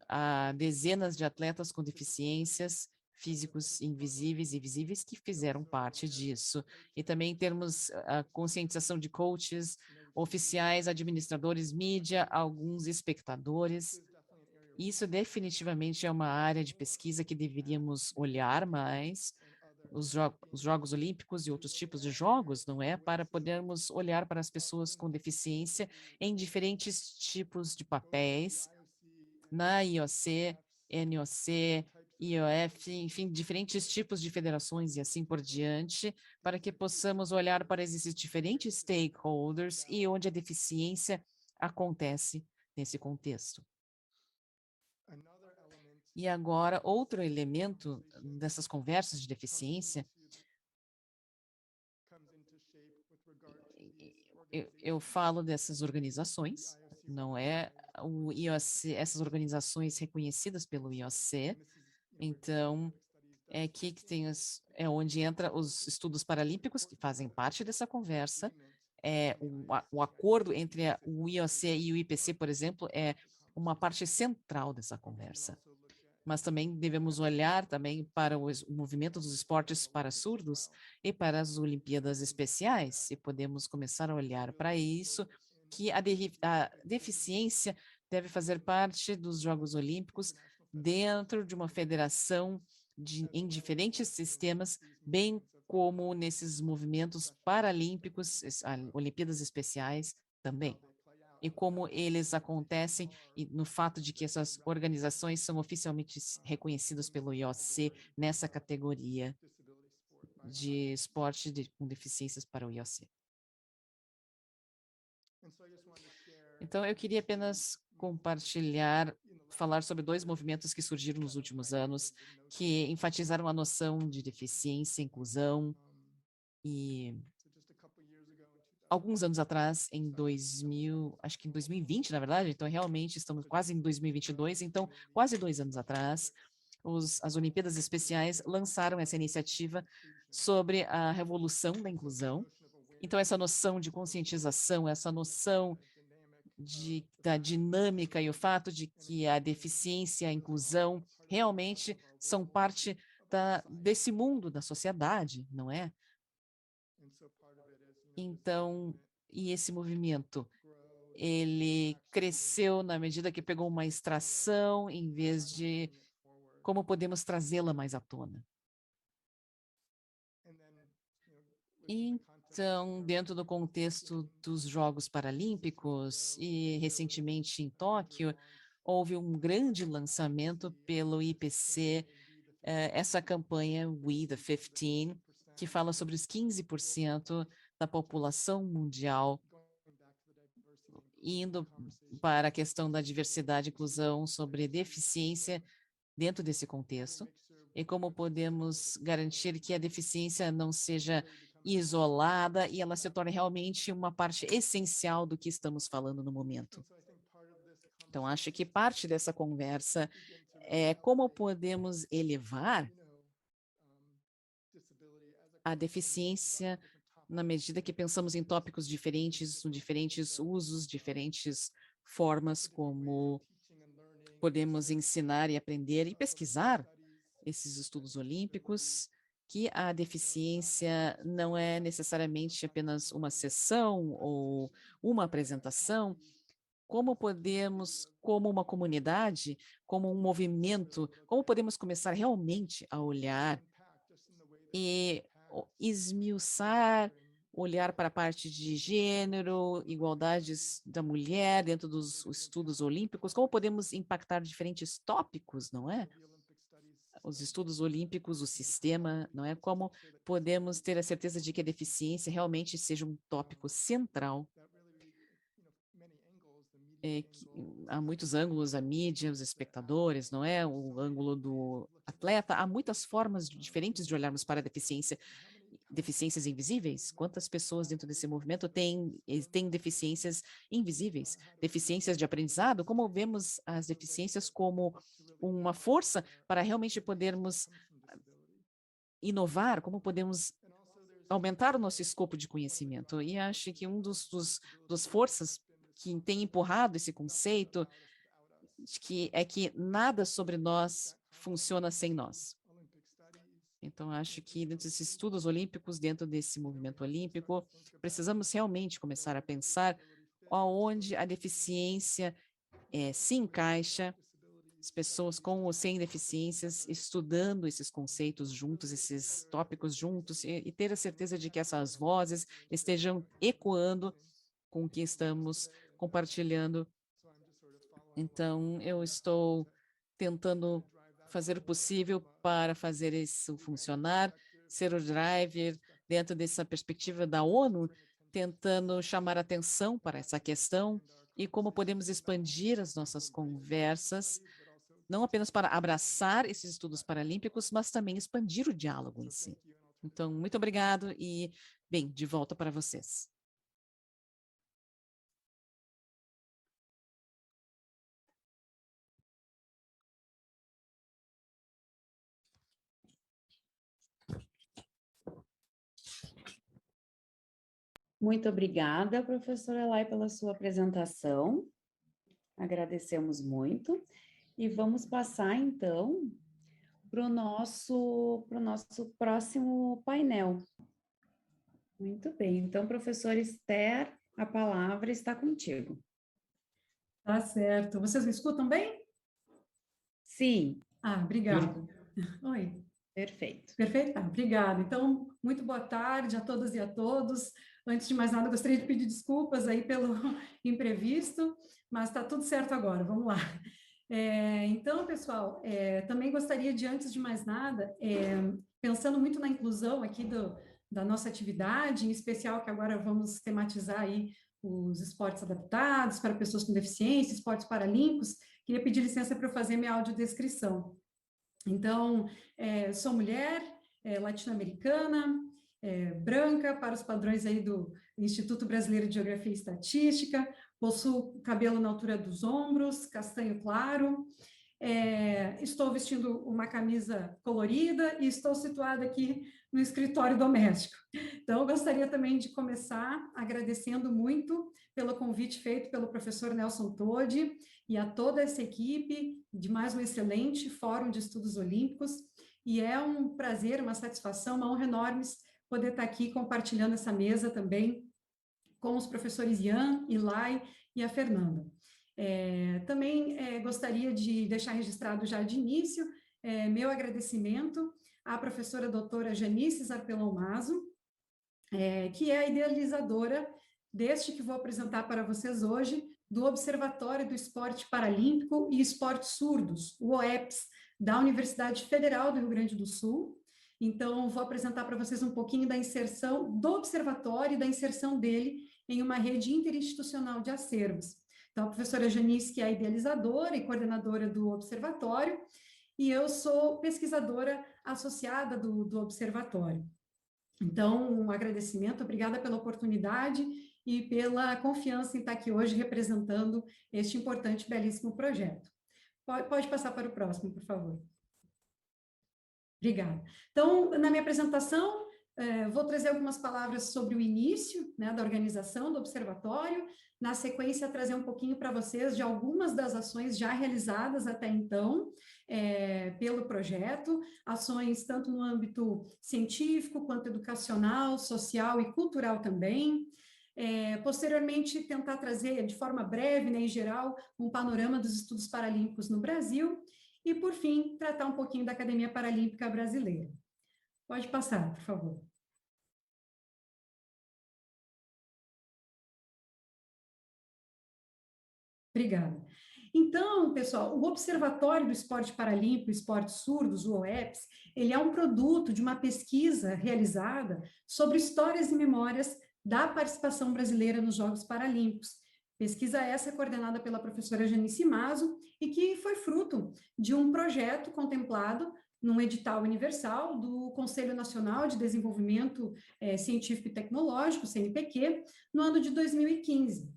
Há dezenas de atletas com deficiências físicos invisíveis e visíveis que fizeram parte disso. E também temos a conscientização de coaches, oficiais, administradores, mídia, alguns espectadores. Isso definitivamente é uma área de pesquisa que deveríamos olhar mais, os Jogos Olímpicos e outros tipos de jogos, não é? Para podermos olhar para as pessoas com deficiência em diferentes tipos de papéis, na IOC, NOC, IOF, enfim, diferentes tipos de federações e assim por diante, para que possamos olhar para esses diferentes stakeholders e onde a deficiência acontece nesse contexto. E agora, outro elemento dessas conversas de deficiência, eu falo dessas organizações, não é o IOC, essas organizações reconhecidas pelo IOC. Então, é onde entra os estudos paralímpicos, que fazem parte dessa conversa. O acordo entre o IOC e o IPC, por exemplo, é uma parte central dessa conversa. Mas também devemos olhar também para o movimento dos esportes para surdos e para as Olimpíadas Especiais, e podemos começar a olhar para isso, que a deficiência deve fazer parte dos Jogos Olímpicos dentro de uma federação em diferentes sistemas, bem como nesses movimentos paralímpicos, Olimpíadas Especiais também. E como eles acontecem e no fato de que essas organizações são oficialmente reconhecidas pelo IOC nessa categoria de esporte com deficiências para o IOC. Então, eu queria apenas compartilhar, falar sobre dois movimentos que surgiram nos últimos anos, que enfatizaram a noção de deficiência, inclusão, e alguns anos atrás, acho que em 2020, na verdade, então realmente estamos quase em 2022, então quase 2 anos atrás, as Olimpíadas Especiais lançaram essa iniciativa sobre a revolução da inclusão. Então, essa noção de conscientização, essa noção da dinâmica e o fato de que a deficiência e a inclusão realmente são parte desse mundo, da sociedade, não é? Então, e esse movimento, ele cresceu na medida que pegou uma extração em vez de como podemos trazê-la mais à tona. Então, dentro do contexto dos Jogos Paralímpicos e recentemente em Tóquio, houve um grande lançamento pelo IPC, essa campanha We the 15, que fala sobre os 15% da população mundial indo para a questão da diversidade e inclusão, sobre deficiência dentro desse contexto, e como podemos garantir que a deficiência não seja isolada e ela se torne realmente uma parte essencial do que estamos falando no momento. Então, acho que parte dessa conversa é como podemos elevar a deficiência na medida que pensamos em tópicos diferentes, diferentes usos, diferentes formas como podemos ensinar e aprender e pesquisar esses estudos olímpicos, que a deficiência não é necessariamente apenas uma sessão ou uma apresentação, como podemos, como uma comunidade, como um movimento, como podemos começar realmente a olhar e esmiuçar, olhar para a parte de gênero, igualdades da mulher dentro dos estudos olímpicos, como podemos impactar diferentes tópicos, não é? Os estudos olímpicos, o sistema, não é? Como podemos ter a certeza de que a deficiência realmente seja um tópico central. Há muitos ângulos, a mídia, os espectadores, não é? O ângulo do atleta, há muitas formas diferentes de olharmos para a deficiência. Deficiências invisíveis? Quantas pessoas dentro desse movimento têm deficiências invisíveis? Deficiências de aprendizado? Como vemos as deficiências como uma força para realmente podermos inovar? Como podemos aumentar o nosso escopo de conhecimento? E acho que dos forças que tem empurrado esse conceito é que nada sobre nós funciona sem nós. Então, acho que dentro desses estudos olímpicos, dentro desse movimento olímpico, precisamos realmente começar a pensar aonde a deficiência se encaixa, as pessoas com ou sem deficiências, estudando esses conceitos juntos, esses tópicos juntos, e ter a certeza de que essas vozes estejam ecoando com o que estamos compartilhando. Então, eu estou tentando fazer o possível para fazer isso funcionar, ser o driver dentro dessa perspectiva da ONU, tentando chamar atenção para essa questão e como podemos expandir as nossas conversas, não apenas para abraçar esses estudos paralímpicos, mas também expandir o diálogo em si. Então, muito obrigado e, bem, de volta para vocês. Muito obrigada, professora Elai, pela sua apresentação. Agradecemos muito. E vamos passar, então, para o nosso próximo painel. Muito bem. Então, professora Esther, a palavra está contigo. Tá certo. Vocês me escutam bem? Sim. Obrigada. Oi. Perfeito. Perfeito? Obrigada. Então, muito boa tarde a todas e a todos. Antes de mais nada, gostaria de pedir desculpas aí pelo imprevisto, mas está tudo certo agora, vamos lá. Então, pessoal, também gostaria de, antes de mais nada, pensando muito na inclusão aqui da nossa atividade, em especial que agora vamos tematizar aí os esportes adaptados para pessoas com deficiência, esportes paralímpicos, queria pedir licença para eu fazer minha audiodescrição. Então, sou mulher, latino-americana, branca, para os padrões aí do Instituto Brasileiro de Geografia e Estatística, possuo cabelo na altura dos ombros, castanho claro, estou vestindo uma camisa colorida e estou situada aqui no escritório doméstico. Então, eu gostaria também de começar agradecendo muito pelo convite feito pelo professor Nelson Todi e a toda essa equipe de mais um excelente Fórum de Estudos Olímpicos, e é um prazer, uma satisfação, uma honra enorme poder estar aqui compartilhando essa mesa também com os professores Ian, Ilai e a Fernanda. Também gostaria de deixar registrado já de início meu agradecimento à professora doutora Janice Zarpellon Maso, que é a idealizadora deste que vou apresentar para vocês hoje, do Observatório do Esporte Paralímpico e Esportes Surdos, o OEPS, da Universidade Federal do Rio Grande do Sul. Então, vou apresentar para vocês um pouquinho da inserção do observatório e da inserção dele em uma rede interinstitucional de acervos. Então, a professora Janice, que é a idealizadora e coordenadora do observatório, e eu sou pesquisadora associada do observatório. Então, um agradecimento, obrigada pela oportunidade e pela confiança em estar aqui hoje representando este importante, belíssimo projeto. Pode passar para o próximo, por favor. Obrigada. Então, na minha apresentação, vou trazer algumas palavras sobre o início, né, da organização do observatório, na sequência trazer um pouquinho para vocês de algumas das ações já realizadas até então pelo projeto, ações tanto no âmbito científico, quanto educacional, social e cultural também. Posteriormente, tentar trazer de forma breve, né, em geral, um panorama dos estudos paralímpicos no Brasil, e, por fim, tratar um pouquinho da Academia Paralímpica Brasileira. Pode passar, por favor. Obrigada. Então, pessoal, o Observatório do Esporte Paralímpico e Esportes Surdos, o OEPS, ele é um produto de uma pesquisa realizada sobre histórias e memórias da participação brasileira nos Jogos Paralímpicos. Pesquisa essa coordenada pela professora Janice Maso e que foi fruto de um projeto contemplado num edital universal do Conselho Nacional de Desenvolvimento Científico e Tecnológico, CNPq, no ano de 2015.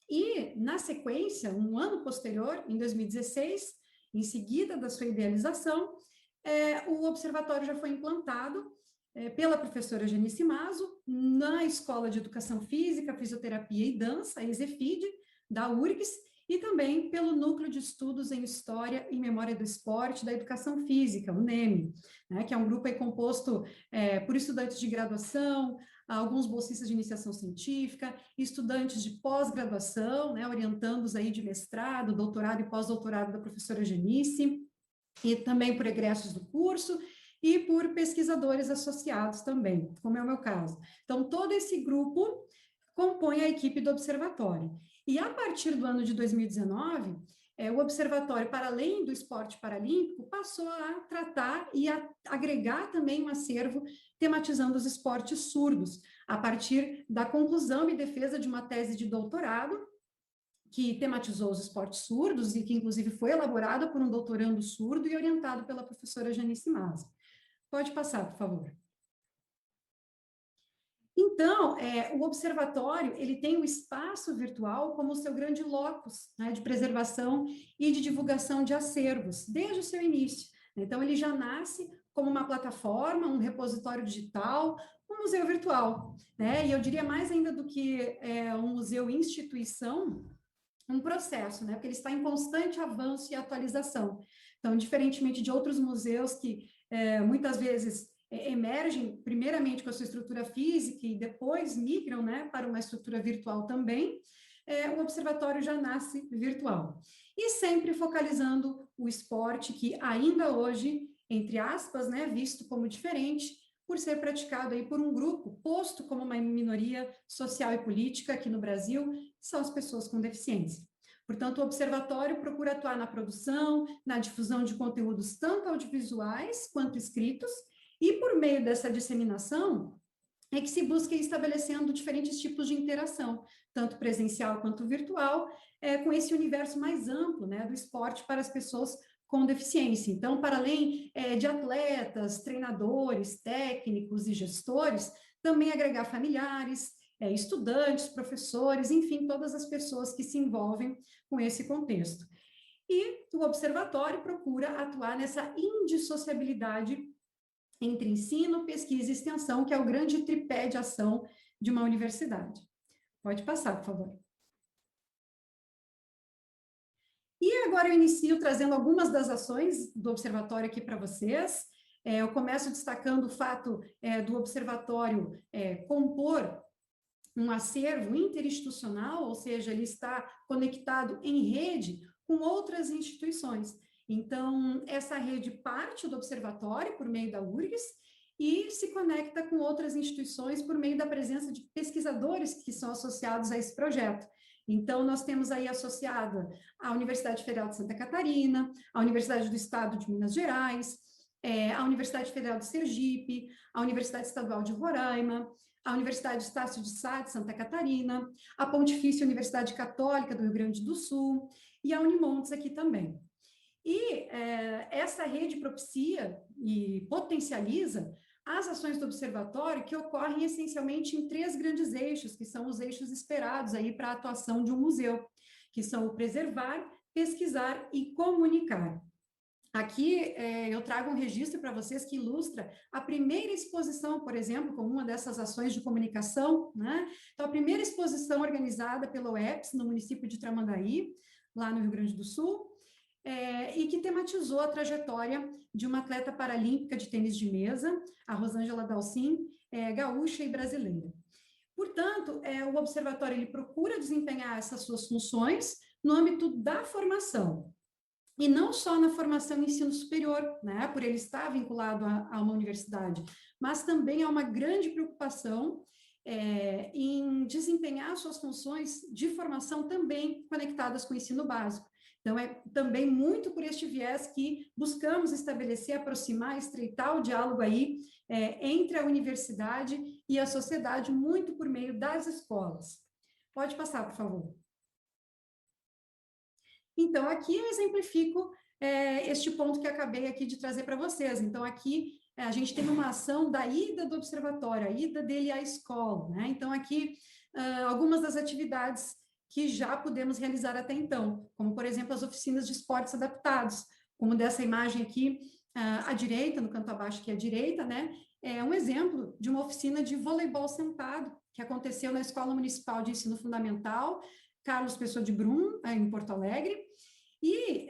E, na sequência, um ano posterior, em 2016, em seguida da sua idealização, o observatório já foi implantado pela professora Janice Maso, na Escola de Educação Física, Fisioterapia e Dança, a ESEFID, da URGS, e também pelo Núcleo de Estudos em História e Memória do Esporte da Educação Física, o NEM, né, que é um grupo aí composto por estudantes de graduação, alguns bolsistas de iniciação científica, estudantes de pós-graduação, né, orientandos aí de mestrado, doutorado e pós-doutorado da professora Janice, e também por egressos do curso, e por pesquisadores associados também, como é o meu caso. Então, todo esse grupo compõe a equipe do observatório. E a partir do ano de 2019, o observatório, para além do esporte paralímpico, passou a tratar e a agregar também um acervo tematizando os esportes surdos, a partir da conclusão e defesa de uma tese de doutorado, que tematizou os esportes surdos e que, inclusive, foi elaborada por um doutorando surdo e orientado pela professora Janice Maso. Pode passar, por favor. Então, o observatório, ele tem o espaço virtual como seu grande locus, né, de preservação e de divulgação de acervos, desde o seu início. Então, ele já nasce como uma plataforma, um repositório digital, um museu virtual, né? E eu diria mais ainda do que um museu instituição, um processo, né? Porque ele está em constante avanço e atualização. Então, diferentemente de outros museus que muitas vezes emergem primeiramente com a sua estrutura física e depois migram, né, para uma estrutura virtual também, o observatório já nasce virtual. E sempre focalizando o esporte que ainda hoje, entre aspas, né, visto como diferente, por ser praticado aí por um grupo posto como uma minoria social e política aqui no Brasil, são as pessoas com deficiência. Portanto, o observatório procura atuar na produção, na difusão de conteúdos tanto audiovisuais quanto escritos, e por meio dessa disseminação é que se busca ir estabelecendo diferentes tipos de interação, tanto presencial quanto virtual, com esse universo mais amplo, né, do esporte para as pessoas com deficiência. Então, para além de atletas, treinadores, técnicos e gestores, também agregar familiares, estudantes, professores, enfim, todas as pessoas que se envolvem com esse contexto. E o observatório procura atuar nessa indissociabilidade entre ensino, pesquisa e extensão, que é o grande tripé de ação de uma universidade. Pode passar, por favor. E agora eu inicio trazendo algumas das ações do observatório aqui para vocês. Eu começo destacando o fato do observatório compor um acervo interinstitucional, ou seja, ele está conectado em rede com outras instituições. Então, essa rede parte do observatório por meio da URGS e se conecta com outras instituições por meio da presença de pesquisadores que são associados a esse projeto. Então, nós temos aí associada a Universidade Federal de Santa Catarina, a Universidade do Estado de Minas Gerais, a Universidade Federal de Sergipe, a Universidade Estadual de Roraima, a Universidade Estácio de Sá de Santa Catarina, a Pontifícia Universidade Católica do Rio Grande do Sul e a Unimontes aqui também. E essa rede propicia e potencializa as ações do observatório que ocorrem essencialmente em 3 grandes eixos, que são os eixos esperados aí para a atuação de um museu, que são o preservar, pesquisar e comunicar. Aqui eu trago um registro para vocês que ilustra a primeira exposição, por exemplo, como uma dessas ações de comunicação, né? Então, a primeira exposição organizada pela UEPS, no município de Tramandaí, lá no Rio Grande do Sul, e que tematizou a trajetória de uma atleta paralímpica de tênis de mesa, a Rosângela Dalcin, gaúcha e brasileira. Portanto, o observatório ele procura desempenhar essas suas funções no âmbito da formação, e não só na formação em ensino superior, né, por ele estar vinculado a uma universidade, mas também há uma grande preocupação em desempenhar suas funções de formação também conectadas com o ensino básico. Então, é também muito por este viés que buscamos estabelecer, aproximar, estreitar o diálogo aí entre a universidade e a sociedade, muito por meio das escolas. Pode passar, por favor. Então, aqui eu exemplifico este ponto que acabei aqui de trazer para vocês. Então, aqui a gente tem uma ação da ida do observatório, a ida dele à escola, né? Então, aqui algumas das atividades que já podemos realizar até então, como, por exemplo, as oficinas de esportes adaptados, como dessa imagem aqui à direita, no canto abaixo aqui à direita, né? É um exemplo de uma oficina de voleibol sentado, que aconteceu na Escola Municipal de Ensino Fundamental, Carlos Pessoa de Brum, em Porto Alegre, e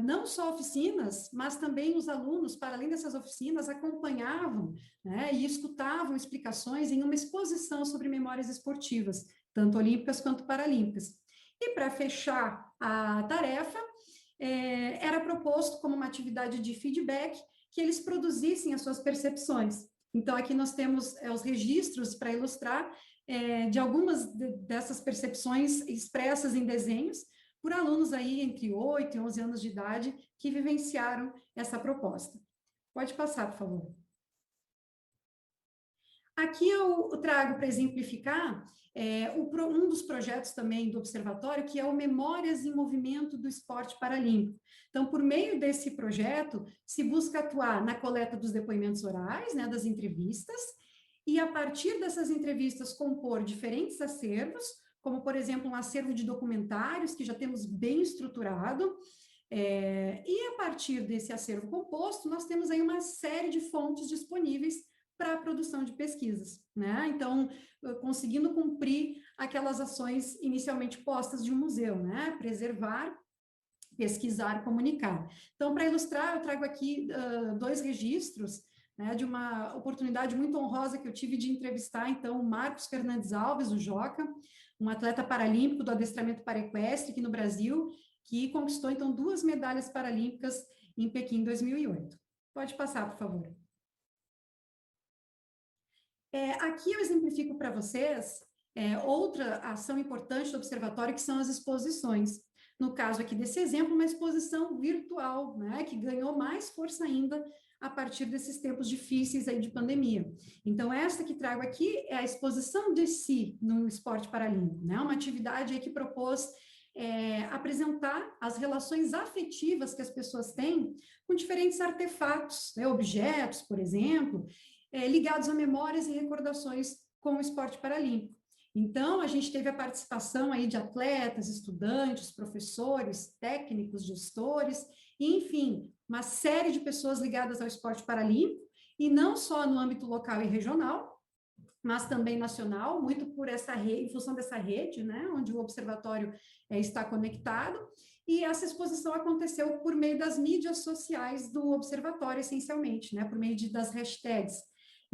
não só oficinas, mas também os alunos, para além dessas oficinas, acompanhavam, né, e escutavam explicações em uma exposição sobre memórias esportivas, tanto olímpicas quanto paralímpicas. E para fechar a tarefa, era proposto como uma atividade de feedback que eles produzissem as suas percepções. Então, aqui nós temos os registros para ilustrar de algumas dessas percepções expressas em desenhos por alunos aí entre 8 e 11 anos de idade que vivenciaram essa proposta. Pode passar, por favor. Aqui eu trago para exemplificar um dos projetos também do observatório, que é o Memórias em Movimento do Esporte Paralímpico. Então, por meio desse projeto, se busca atuar na coleta dos depoimentos orais, né, das entrevistas, e a partir dessas entrevistas compor diferentes acervos, como, por exemplo, um acervo de documentários, que já temos bem estruturado, e a partir desse acervo composto, nós temos aí uma série de fontes disponíveis para a produção de pesquisas, né? Então, conseguindo cumprir aquelas ações inicialmente postas de um museu, né? Preservar, pesquisar, comunicar. Então, para ilustrar, eu trago aqui 2 registros, né, de uma oportunidade muito honrosa que eu tive de entrevistar, então, o Marcos Fernandes Alves, o Joca, um atleta paralímpico do adestramento para equestre aqui no Brasil, que conquistou, então, 2 medalhas paralímpicas em Pequim, em 2008. Pode passar, por favor. Aqui eu exemplifico para vocês outra ação importante do observatório, que são as exposições. No caso aqui desse exemplo, uma exposição virtual, né, que ganhou mais força ainda a partir desses tempos difíceis aí de pandemia. Então, esta que trago aqui é a exposição de si no esporte paralímpico, né, uma atividade aí que propôs apresentar as relações afetivas que as pessoas têm com diferentes artefatos, né, objetos, por exemplo, ligados a memórias e recordações com o esporte paralímpico. Então, a gente teve a participação aí de atletas, estudantes, professores, técnicos, gestores, enfim, uma série de pessoas ligadas ao esporte paralímpico, e não só no âmbito local e regional, mas também nacional, muito por essa rede, em função dessa rede, né, onde o observatório está conectado, e essa exposição aconteceu por meio das mídias sociais do observatório, essencialmente, né, por meio das hashtags.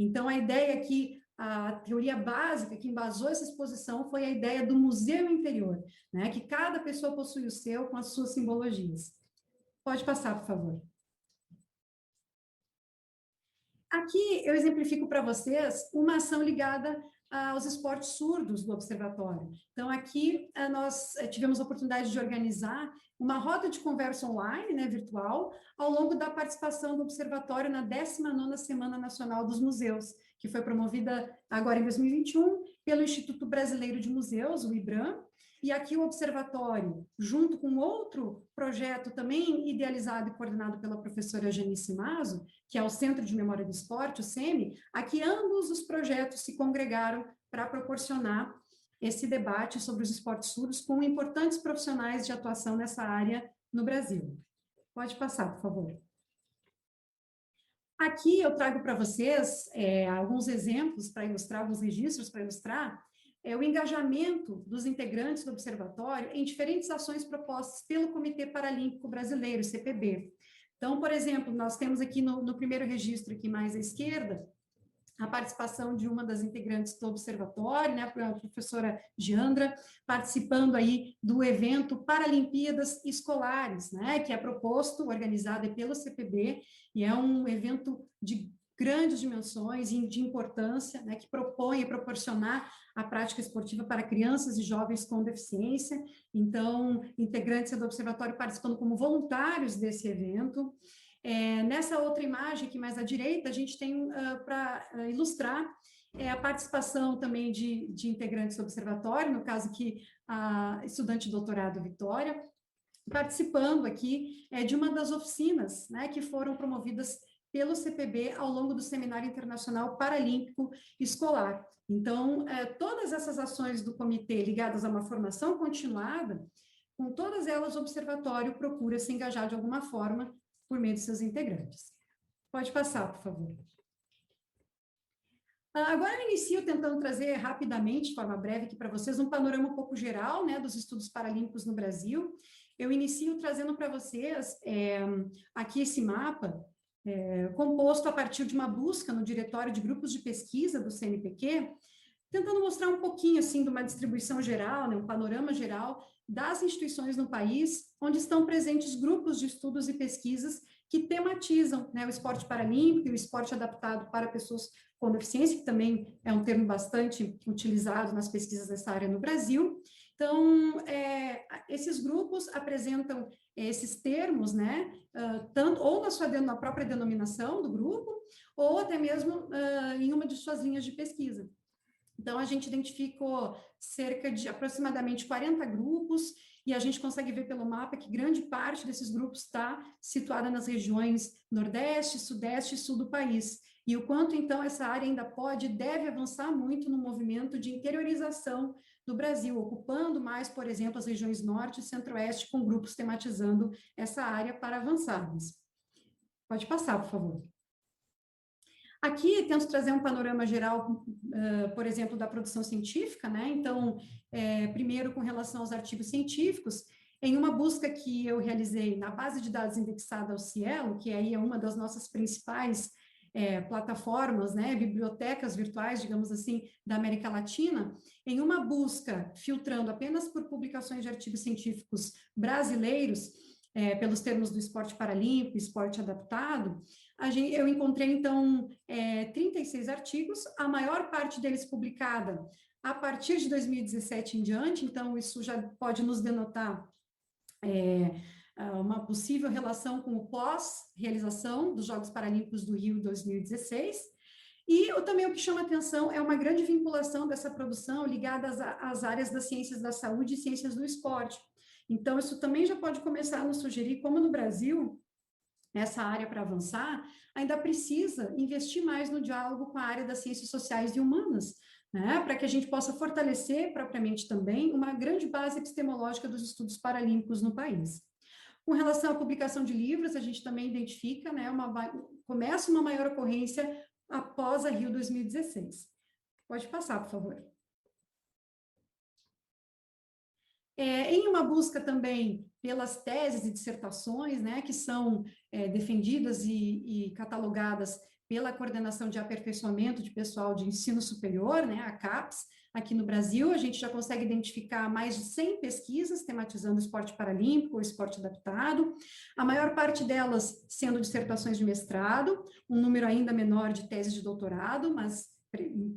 Então, a ideia aqui, a teoria básica que embasou essa exposição foi a ideia do museu interior, né, que cada pessoa possui o seu com as suas simbologias. Pode passar, por favor. Aqui eu exemplifico para vocês uma ação ligada aos esportes surdos do Observatório. Então, aqui nós tivemos a oportunidade de organizar uma roda de conversa online, né, virtual, ao longo da participação do Observatório na 19ª Semana Nacional dos Museus, que foi promovida agora em 2021 pelo Instituto Brasileiro de Museus, o IBRAM, e aqui o Observatório, junto com outro projeto também idealizado e coordenado pela professora Janice Mazo, que é o Centro de Memória do Esporte, o CEME, aqui ambos os projetos se congregaram para proporcionar esse debate sobre os esportes surdos com importantes profissionais de atuação nessa área no Brasil. Pode passar, por favor. Aqui eu trago para vocês alguns exemplos para ilustrar, alguns registros para ilustrar o engajamento dos integrantes do Observatório em diferentes ações propostas pelo Comitê Paralímpico Brasileiro, CPB. Então, por exemplo, nós temos aqui no primeiro registro, aqui mais à esquerda, a participação de uma das integrantes do Observatório, né, a professora Giandra, participando aí do evento Paralimpíadas Escolares, né, que é proposto, organizado pelo CPB, e é um evento de grandes dimensões e de importância, né, que propõe proporcionar a prática esportiva para crianças e jovens com deficiência. Então, integrantes do Observatório participando como voluntários desse evento. Nessa outra imagem, aqui mais à direita, a gente tem para ilustrar a participação também de integrantes do Observatório, no caso aqui, a estudante de doutorado Vitória, participando aqui de uma das oficinas, né, que foram promovidas pelo CPB ao longo do Seminário Internacional Paralímpico Escolar. Então, todas essas ações do comitê ligadas a uma formação continuada, com todas elas o Observatório procura se engajar de alguma forma por meio de seus integrantes. Pode passar, por favor. Agora eu inicio tentando trazer rapidamente, de forma breve aqui para vocês, um panorama um pouco geral, né, dos estudos paralímpicos no Brasil. Eu inicio trazendo para vocês aqui esse mapa, composto a partir de uma busca no Diretório de Grupos de Pesquisa do CNPq, tentando mostrar um pouquinho, assim, de uma distribuição geral, né, um panorama geral das instituições no país, onde estão presentes grupos de estudos e pesquisas que tematizam, né, o esporte paralímpico e o esporte adaptado para pessoas com deficiência, que também é um termo bastante utilizado nas pesquisas dessa área no Brasil. Então, esses grupos apresentam esses termos, né, tanto ou na própria denominação do grupo, ou até mesmo em uma de suas linhas de pesquisa. Então, a gente identificou cerca de aproximadamente 40 grupos, e a gente consegue ver pelo mapa que grande parte desses grupos está situada nas regiões Nordeste, Sudeste e Sul do país. E o quanto, então, essa área ainda pode e deve avançar muito no movimento de interiorização do Brasil, ocupando mais, por exemplo, as regiões Norte e Centro-Oeste, com grupos tematizando essa área para avançarmos. Pode passar, por favor. Aqui tento trazer um panorama geral, por exemplo, da produção científica, né? Então, primeiro com relação aos artigos científicos, em uma busca que eu realizei na base de dados indexada ao Cielo, que aí é uma das nossas principais plataformas, né, bibliotecas virtuais, digamos assim, da América Latina, em uma busca filtrando apenas por publicações de artigos científicos brasileiros, pelos termos do esporte paralímpico, esporte adaptado, eu encontrei, então, 36 artigos, a maior parte deles publicada a partir de 2017 em diante, então isso já pode nos denotar uma possível relação com o pós-realização dos Jogos Paralímpicos do Rio 2016, e também o que chama atenção é uma grande vinculação dessa produção ligada às áreas das ciências da saúde e ciências do esporte. Então, isso também já pode começar a nos sugerir como no Brasil, essa área para avançar, ainda precisa investir mais no diálogo com a área das ciências sociais e humanas, né, para que a gente possa fortalecer propriamente também uma grande base epistemológica dos estudos paralímpicos no país. Com relação à publicação de livros, a gente também identifica, né, começa uma maior ocorrência após a Rio 2016. Pode passar, por favor. Em uma busca também pelas teses e dissertações, né, que são defendidas e catalogadas pela Coordenação de Aperfeiçoamento de Pessoal de Ensino Superior, né, a CAPES, aqui no Brasil. A gente já consegue identificar mais de 100 pesquisas tematizando o esporte paralímpico ou esporte adaptado, a maior parte delas sendo dissertações de mestrado, um número ainda menor de teses de doutorado, mas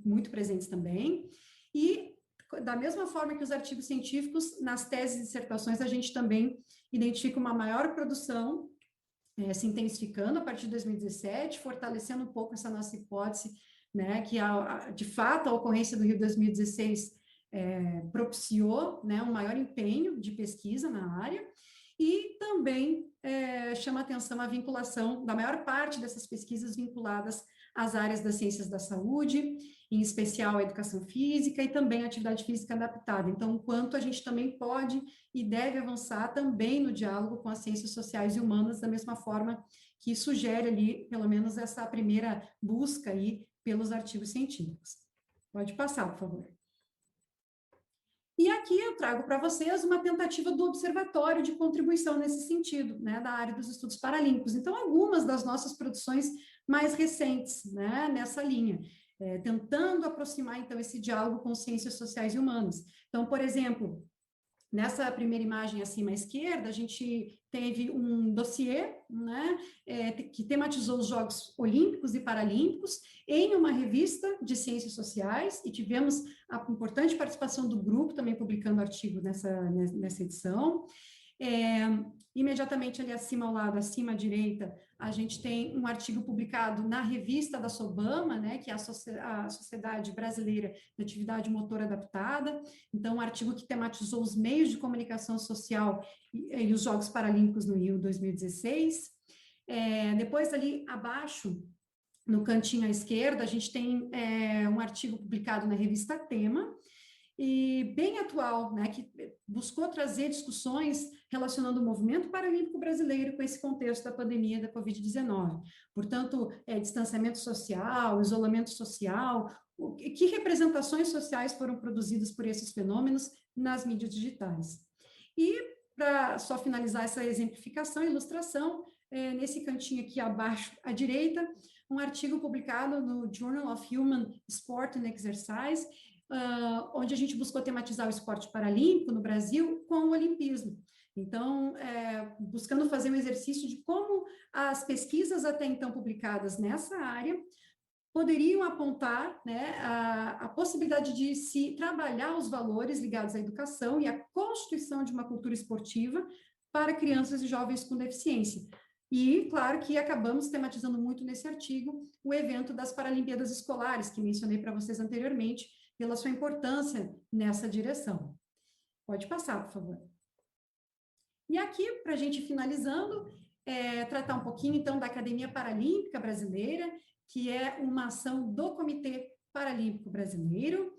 muito presentes também. E, da mesma forma que os artigos científicos, nas teses e dissertações, a gente também identifica uma maior produção, se intensificando a partir de 2017, fortalecendo um pouco essa nossa hipótese, né, que de fato a ocorrência do Rio 2016 propiciou, né, um maior empenho de pesquisa na área, e também chama atenção a vinculação da maior parte dessas pesquisas vinculadas às áreas das ciências da saúde, em especial a educação física e também a atividade física adaptada. Então, o quanto a gente também pode e deve avançar também no diálogo com as ciências sociais e humanas, da mesma forma que sugere ali, pelo menos, essa primeira busca aí pelos artigos científicos. Pode passar, por favor. E aqui eu trago para vocês uma tentativa do observatório de contribuição nesse sentido, né, da área dos estudos paralímpicos. Então, algumas das nossas produções mais recentes, né, nessa linha, tentando aproximar, então, esse diálogo com ciências sociais e humanas. Então, por exemplo, nessa primeira imagem acima à esquerda, a gente teve um dossiê, né, que tematizou os Jogos Olímpicos e Paralímpicos em uma revista de ciências sociais, e tivemos a importante participação do grupo também publicando artigo nessa edição. Imediatamente ali acima ao lado, acima à direita, a gente tem um artigo publicado na revista da SOBAMA, né, que é a Sociedade Brasileira de Atividade Motora Adaptada. Então, um artigo que tematizou os meios de comunicação social e os Jogos Paralímpicos no Rio 2016. Depois, ali abaixo, no cantinho à esquerda, a gente tem um artigo publicado na revista Tema, e bem atual, né, que buscou trazer discussões relacionando o movimento paralímpico brasileiro com esse contexto da pandemia da Covid-19. Portanto, distanciamento social, isolamento social, que representações sociais foram produzidas por esses fenômenos nas mídias digitais. E, para só finalizar essa exemplificação, ilustração, nesse cantinho aqui abaixo à direita, um artigo publicado no Journal of Human Sport and Exercise, onde a gente buscou tematizar o esporte paralímpico no Brasil com o olimpismo. Então, buscando fazer um exercício de como as pesquisas até então publicadas nessa área poderiam apontar, né, a possibilidade de se trabalhar os valores ligados à educação e à constituição de uma cultura esportiva para crianças e jovens com deficiência. E, claro, que acabamos tematizando muito nesse artigo o evento das Paralimpíadas Escolares, que mencionei para vocês anteriormente, pela sua importância nessa direção. Pode passar, por favor. E aqui, para a gente finalizando, tratar um pouquinho, então, da Academia Paralímpica Brasileira, que é uma ação do Comitê Paralímpico Brasileiro.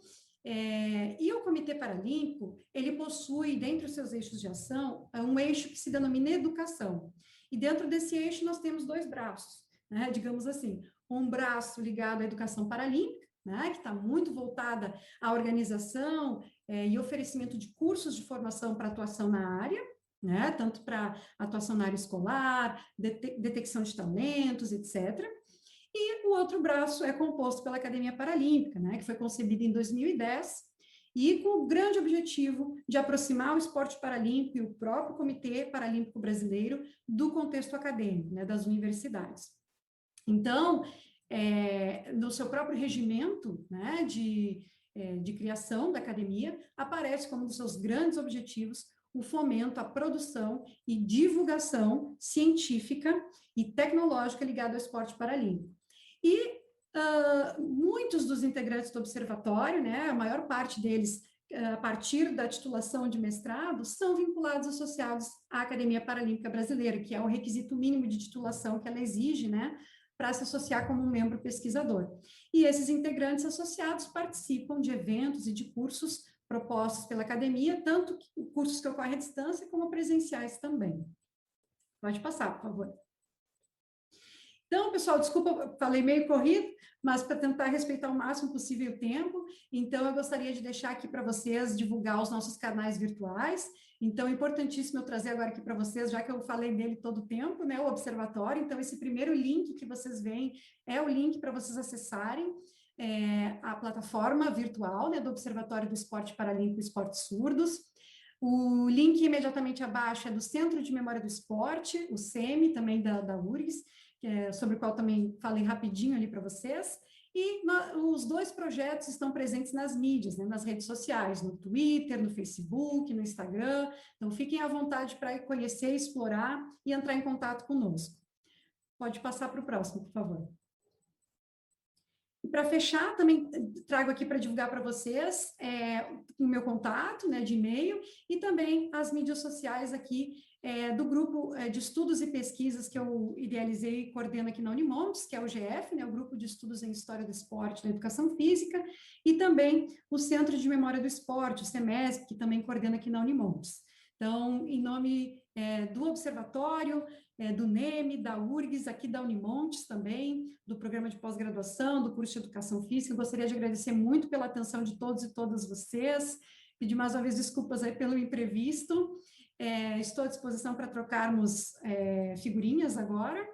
E o Comitê Paralímpico, ele possui, dentre os seus eixos de ação, um eixo que se denomina educação. E dentro desse eixo nós temos dois braços, né, digamos assim, um braço ligado à educação paralímpica, né, que está muito voltada à organização e oferecimento de cursos de formação para atuação na área, né, tanto para atuação na área escolar, detecção de talentos, etc. E o outro braço é composto pela Academia Paralímpica, né, que foi concebida em 2010, e com o grande objetivo de aproximar o esporte paralímpico e o próprio Comitê Paralímpico Brasileiro do contexto acadêmico, né, das universidades. Então, no seu próprio regimento, né, de criação da academia, aparece como um dos seus grandes objetivos o fomento à produção e divulgação científica e tecnológica ligada ao esporte paralímpico. E muitos dos integrantes do observatório, né, a maior parte deles, a partir da titulação de mestrado, são vinculados, associados à Academia Paralímpica Brasileira, que é o requisito mínimo de titulação que ela exige, né, para se associar como um membro pesquisador. E esses integrantes associados participam de eventos e de cursos propostos pela academia, tanto cursos que ocorrem à distância, como presenciais também. Pode passar, por favor. Então, pessoal, desculpa, eu falei meio corrido, mas para tentar respeitar o máximo possível o tempo, então eu gostaria de deixar aqui para vocês divulgar os nossos canais virtuais. Então, é importantíssimo eu trazer agora aqui para vocês, já que eu falei dele todo o tempo, né, o observatório. Então, esse primeiro link que vocês veem é o link para vocês acessarem a plataforma virtual, né, do Observatório do Esporte Paralímpico e Esportes Surdos. O link imediatamente abaixo é do Centro de Memória do Esporte, o CEME, também da URGS, sobre o qual também falei rapidinho ali para vocês. E os dois projetos estão presentes nas mídias, né, nas redes sociais, no Twitter, no Facebook, no Instagram. Então, fiquem à vontade para conhecer, explorar e entrar em contato conosco. Pode passar para o próximo, por favor. E para fechar, também trago aqui para divulgar para vocês o meu contato, né, de e-mail, e também as mídias sociais aqui do grupo de estudos e pesquisas que eu idealizei e coordeno aqui na Unimontes, que é o GF, né, o Grupo de Estudos em História do Esporte e da Educação Física, e também o Centro de Memória do Esporte, o CEMESP, que também coordena aqui na Unimontes. Então, em nome do Observatório, do NEME, da URGS, aqui da Unimontes também, do programa de pós-graduação, do curso de Educação Física, eu gostaria de agradecer muito pela atenção de todos e todas vocês, pedir mais uma vez desculpas aí pelo imprevisto, estou à disposição para trocarmos figurinhas agora,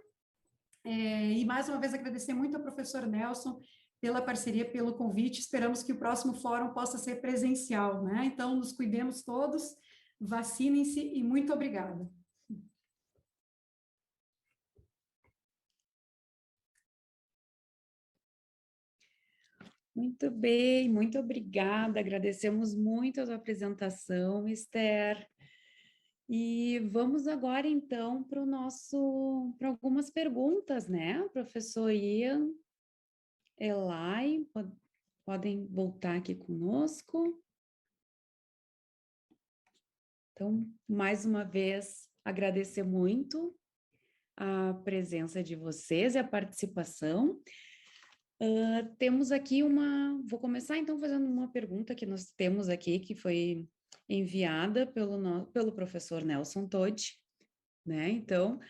e mais uma vez agradecer muito ao professor Nelson pela parceria, pelo convite, esperamos que o próximo fórum possa ser presencial, né? Então, nos cuidemos todos, vacinem-se e muito obrigada. Muito bem, muito obrigada. Agradecemos muito a tua apresentação, Esther. E vamos agora, então, para algumas perguntas, né? Professor Ian, Elai, podem voltar aqui conosco. Então, mais uma vez, agradecer muito a presença de vocês e a participação. Temos aqui vou começar então fazendo uma pergunta que nós temos aqui, que foi enviada pelo professor Nelson Todt, né? Então,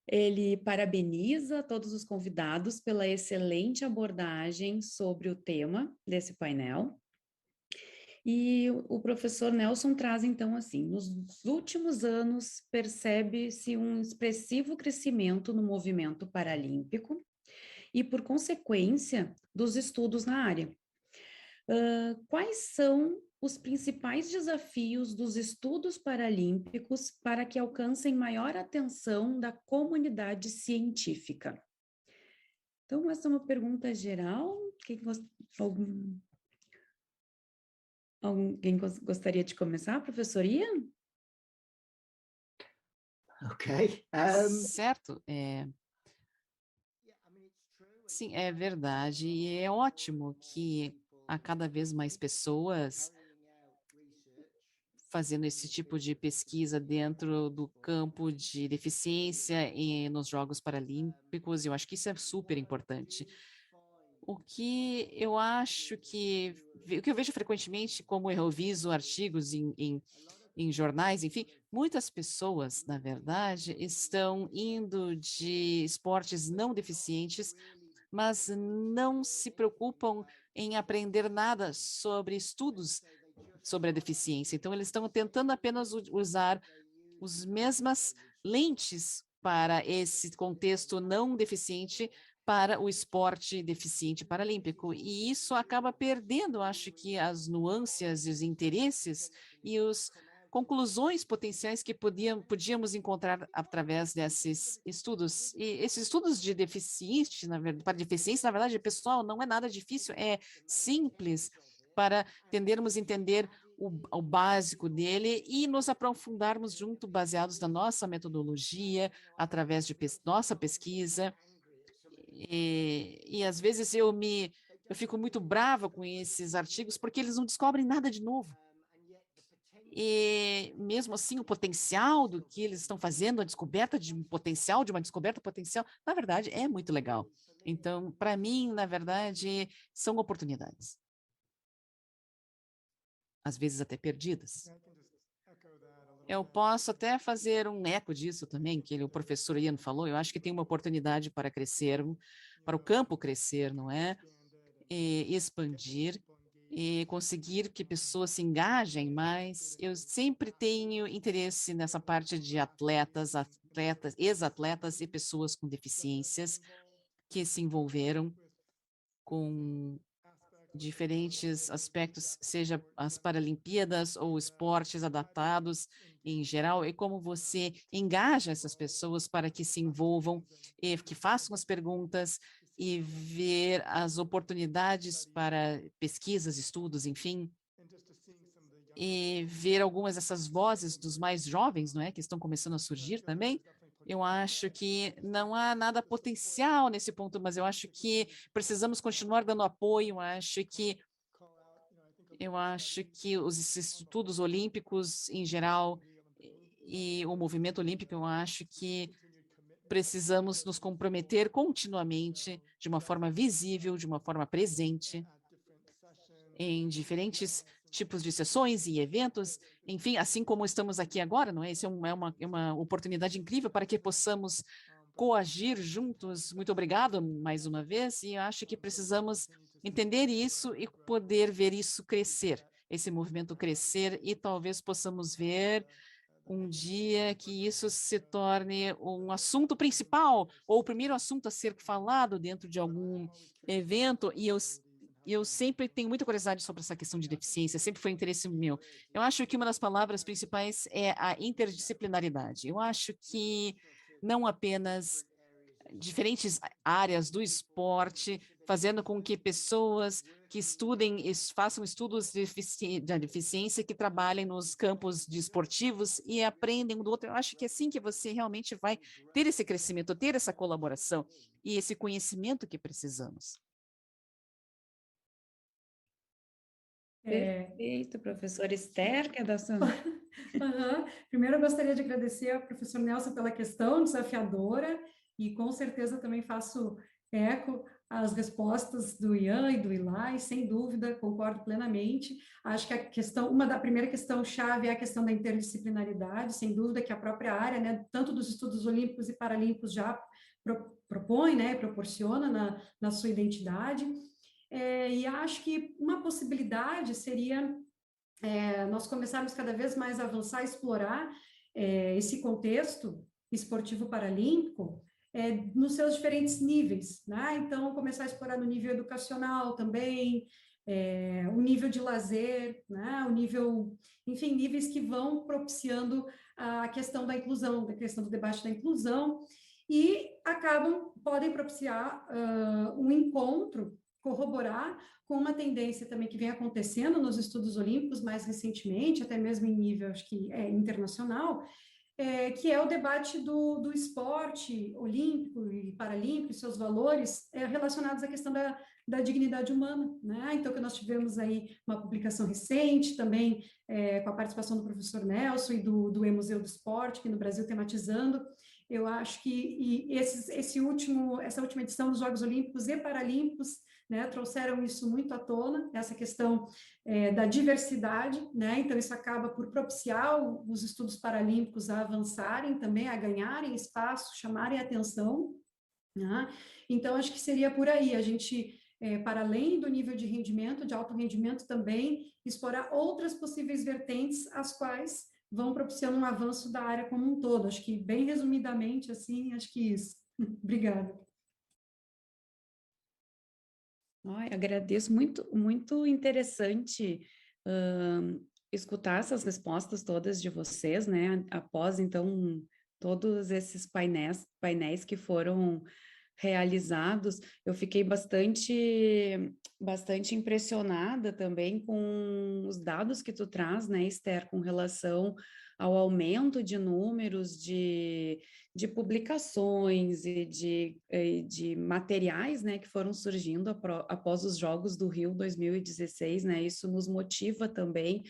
ele parabeniza todos os convidados pela excelente abordagem sobre o tema desse painel. E o professor Nelson traz, então, assim, nos últimos anos, percebe-se um expressivo crescimento no movimento paralímpico e, por consequência, dos estudos na área. Quais são os principais desafios dos estudos paralímpicos para que alcancem maior atenção da comunidade científica? Então, essa é uma pergunta geral. Alguém gostaria de começar, professor Ian? Ok. Certo, sim, é verdade, e é ótimo que há cada vez mais pessoas fazendo esse tipo de pesquisa dentro do campo de deficiência e nos Jogos Paralímpicos, eu acho que isso é super importante. O que eu vejo frequentemente, como eu reviso artigos em jornais, enfim, muitas pessoas, na verdade, estão indo de esportes não deficientes, mas não se preocupam em aprender nada sobre estudos sobre a deficiência. Então, eles estão tentando apenas usar as mesmas lentes para esse contexto não deficiente para o esporte deficiente paralímpico. E isso acaba perdendo, acho que, as nuances e os interesses e as conclusões potenciais que podíamos encontrar através desses estudos. E esses estudos de deficiência, para deficiência, na verdade, pessoal, não é nada difícil, é simples para tendermos entender o básico dele e nos aprofundarmos junto, baseados na nossa metodologia, através de nossa pesquisa. E às vezes eu fico muito brava com esses artigos porque eles não descobrem nada de novo. E mesmo assim, o potencial do que eles estão fazendo, a descoberta de um potencial, de uma descoberta potencial, na verdade, é muito legal. Então, para mim, na verdade, são oportunidades. Às vezes até perdidas. Eu posso até fazer um eco disso também, que o professor Ian falou. Eu acho que tem uma oportunidade para crescer, para o campo crescer, não é? E expandir e conseguir que pessoas se engajem mais. Eu sempre tenho interesse nessa parte de atletas, ex-atletas e pessoas com deficiências que se envolveram com diferentes aspectos, seja as Paralimpíadas ou esportes adaptados em geral, e como você engaja essas pessoas para que se envolvam e que façam as perguntas e ver as oportunidades para pesquisas, estudos, enfim, e ver algumas dessas vozes dos mais jovens, não é, que estão começando a surgir também. Eu acho que não há nada potencial nesse ponto, mas eu acho que precisamos continuar dando apoio. Eu acho que os estudos olímpicos em geral e o movimento olímpico, eu acho que precisamos nos comprometer continuamente, de uma forma visível, de uma forma presente, em diferentes tipos de sessões e eventos, enfim, assim como estamos aqui agora, não é? Isso é uma oportunidade incrível para que possamos coagir juntos. Muito obrigado mais uma vez, e eu acho que precisamos entender isso e poder ver isso crescer, esse movimento crescer, e talvez possamos ver um dia que isso se torne um assunto principal, ou o primeiro assunto a ser falado dentro de algum evento, e eu sempre tenho muita curiosidade sobre essa questão de deficiência, sempre foi interesse meu. Eu acho que uma das palavras principais é a interdisciplinaridade. Eu acho que não apenas diferentes áreas do esporte, fazendo com que pessoas que estudem, façam estudos da deficiência, que trabalhem nos campos de esportivos e aprendem um do outro. Eu acho que é assim que você realmente vai ter esse crescimento, ter essa colaboração e esse conhecimento que precisamos. Perfeito, professora Esther, quer dar sua... Uhum. Primeiro, eu gostaria de agradecer ao professor Nelson pela questão desafiadora e com certeza também faço eco às respostas do Ian e do Ilai, sem dúvida, concordo plenamente. Acho que a primeira questão chave é a questão da interdisciplinaridade, sem dúvida que a própria área, né, tanto dos estudos olímpicos e paralímpicos já propõe, né, proporciona na sua identidade. E acho que uma possibilidade seria nós começarmos cada vez mais a avançar, explorar esse contexto esportivo paralímpico nos seus diferentes níveis, né? Então, começar a explorar no nível educacional também, o nível de lazer, né? O nível, enfim, níveis que vão propiciando a questão da inclusão, da questão do debate da inclusão, e podem propiciar um encontro, corroborar com uma tendência também que vem acontecendo nos estudos olímpicos mais recentemente, até mesmo em nível, acho que internacional, que é o debate do esporte olímpico e paralímpico, seus valores relacionados à questão da dignidade humana, né? Então, que nós tivemos aí uma publicação recente, também com a participação do professor Nelson e do E-Museu do Esporte, aqui no Brasil, tematizando. Eu acho que essa última edição dos Jogos Olímpicos e Paralímpicos, né, trouxeram isso muito à tona, essa questão da diversidade, né? Então isso acaba por propiciar os estudos paralímpicos a avançarem também, a ganharem espaço, chamarem atenção, né? Então acho que seria por aí, a gente, para além do nível de rendimento, de alto rendimento também, explorar outras possíveis vertentes, as quais vão propiciando um avanço da área como um todo. Acho que, bem resumidamente, assim, acho que isso. Obrigada. Agradeço, muito, muito interessante escutar essas respostas todas de vocês, né? Após, então, todos esses painéis que foram realizados, eu fiquei bastante impressionada também com os dados que tu traz, né, Esther, com relação ao aumento de números de publicações e de materiais, né, que foram surgindo após os Jogos do Rio 2016, né, isso nos motiva também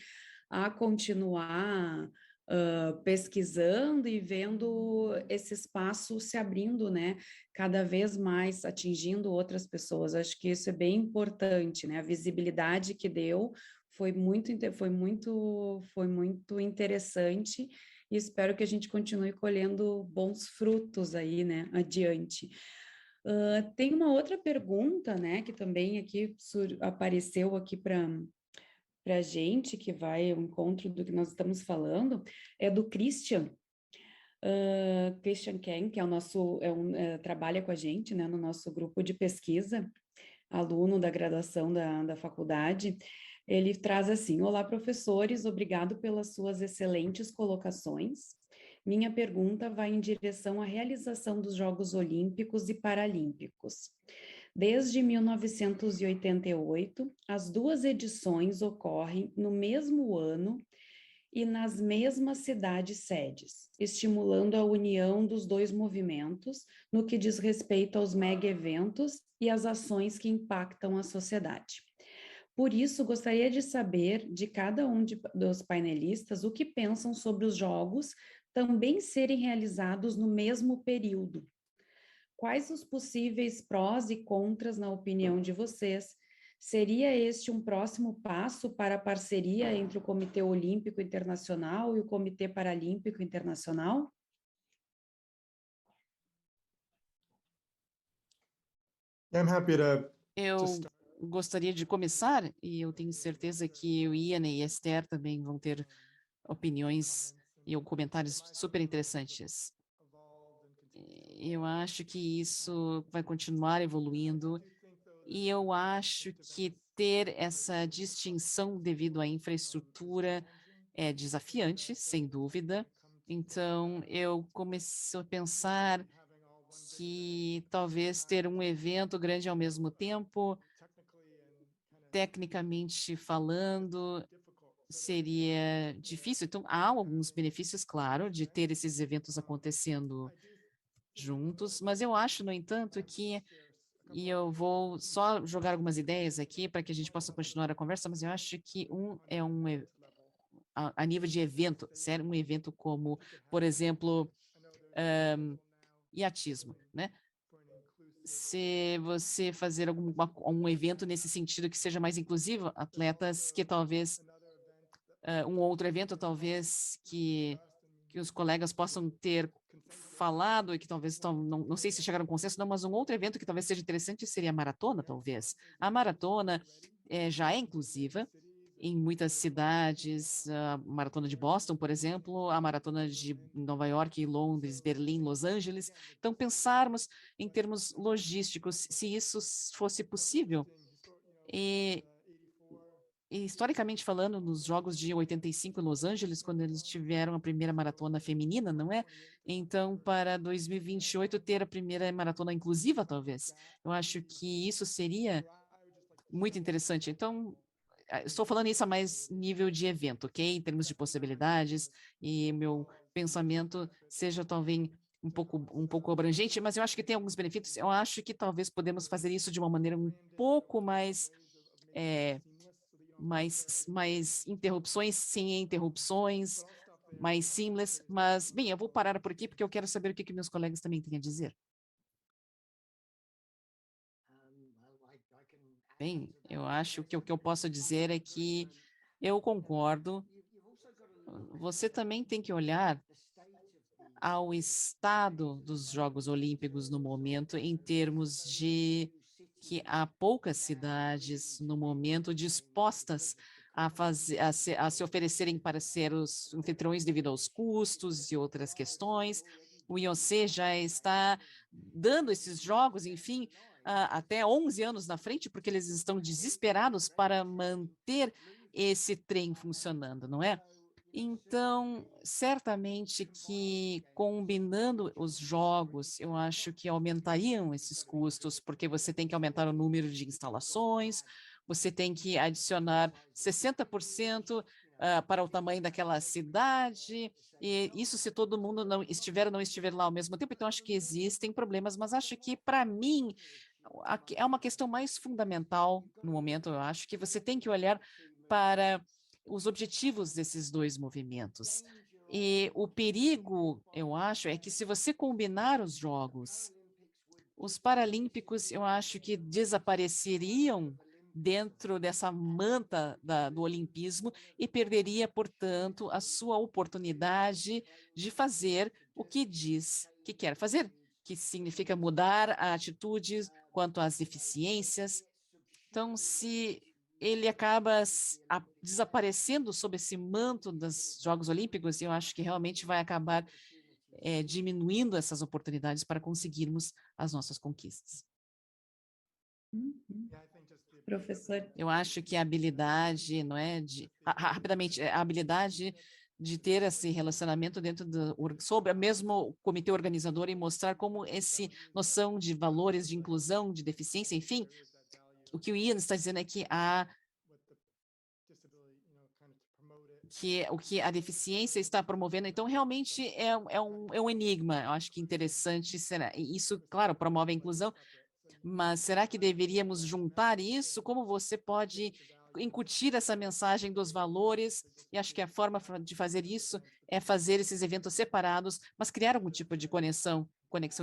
a continuar pesquisando e vendo esse espaço se abrindo, né, cada vez mais, atingindo outras pessoas. Acho que isso é bem importante, né, a visibilidade que deu foi muito interessante e espero que a gente continue colhendo bons frutos aí, né, adiante. Tem uma outra pergunta, né, que também aqui apareceu aqui para a gente, que vai ao encontro do que nós estamos falando, é do Christian. Christian Ken, que é o nosso, trabalha com a gente, né, no nosso grupo de pesquisa, aluno da graduação da faculdade. Ele traz assim: olá, professores, obrigado pelas suas excelentes colocações. Minha pergunta vai em direção à realização dos Jogos Olímpicos e Paralímpicos. Desde 1988, as duas edições ocorrem no mesmo ano e nas mesmas cidades sedes, estimulando a união dos dois movimentos no que diz respeito aos mega-eventos e às ações que impactam a sociedade. Por isso, gostaria de saber de cada um dos painelistas o que pensam sobre os jogos também serem realizados no mesmo período. Quais os possíveis prós e contras, na opinião de vocês? Seria este um próximo passo para a parceria entre o Comitê Olímpico Internacional e o Comitê Paralímpico Internacional? Eu gostaria de começar, e eu tenho certeza que o Ian e a Esther também vão ter opiniões e comentários super interessantes. Eu acho que isso vai continuar evoluindo, e eu acho que ter essa distinção devido à infraestrutura é desafiante, sem dúvida. Então, eu começo a pensar que talvez ter um evento grande ao mesmo tempo, tecnicamente falando, seria difícil. Então, há alguns benefícios, claro, de ter esses eventos acontecendo juntos, mas eu acho, no entanto, que, e eu vou só jogar algumas ideias aqui para que a gente possa continuar a conversa, mas eu acho que a nível de evento, sério, um evento como, por exemplo, iatismo, né? Se você fazer um evento nesse sentido que seja mais inclusivo, atletas que talvez, um outro evento talvez que os colegas possam ter falado e que talvez, não sei se chegaram a um consenso, não, mas um outro evento que talvez seja interessante seria a maratona, talvez. A maratona já é inclusiva em muitas cidades, a maratona de Boston, por exemplo, a maratona de Nova York, Londres, Berlim, Los Angeles. Então, pensarmos em termos logísticos, se isso fosse possível. E historicamente falando, nos Jogos de 85 em Los Angeles, quando eles tiveram a primeira maratona feminina, não é? Então, para 2028, ter a primeira maratona inclusiva, talvez. Eu acho que isso seria muito interessante. Então, estou falando isso a mais nível de evento, ok? Em termos de possibilidades, e meu pensamento seja talvez um pouco abrangente, mas eu acho que tem alguns benefícios. Eu acho que talvez podemos fazer isso de uma maneira um pouco mais mais interrupções, sem interrupções, mais seamless, mas, bem, eu vou parar por aqui porque eu quero saber o que meus colegas também têm a dizer. Bem, eu acho que o que eu posso dizer é que eu concordo. Você também tem que olhar ao estado dos Jogos Olímpicos no momento, em termos de que há poucas cidades no momento dispostas a se oferecerem para ser os anfitriões devido aos custos e outras questões. O IOC já está dando esses jogos, enfim, até 11 anos na frente, porque eles estão desesperados para manter esse trem funcionando, não é? Então, certamente que combinando os jogos, eu acho que aumentariam esses custos, porque você tem que aumentar o número de instalações, você tem que adicionar 60% para o tamanho daquela cidade, e isso se todo mundo não estiver ou não estiver lá ao mesmo tempo. Então, acho que existem problemas, mas acho que, para mim, é uma questão mais fundamental no momento. Eu acho que você tem que olhar para os objetivos desses dois movimentos. E o perigo, eu acho, é que se você combinar os jogos, os paralímpicos, eu acho que desapareceriam dentro dessa manta do olimpismo e perderia, portanto, a sua oportunidade de fazer o que diz que quer fazer, que significa mudar a atitude quanto às deficiências. Então, se ele acaba desaparecendo sob esse manto dos Jogos Olímpicos, eu acho que realmente vai acabar diminuindo essas oportunidades para conseguirmos as nossas conquistas. Professor. Eu acho que a habilidade, não é, rapidamente, a habilidade de ter esse relacionamento dentro sobre o mesmo comitê organizador e mostrar como essa noção de valores de inclusão, de deficiência, enfim, o que o Ian está dizendo é que o que a deficiência está promovendo, então realmente é um enigma. Eu acho que interessante será. Isso, claro, promove a inclusão, mas será que deveríamos juntar isso? Como você pode incutir essa mensagem dos valores? E acho que a forma de fazer isso é fazer esses eventos separados, mas criar algum tipo de conexão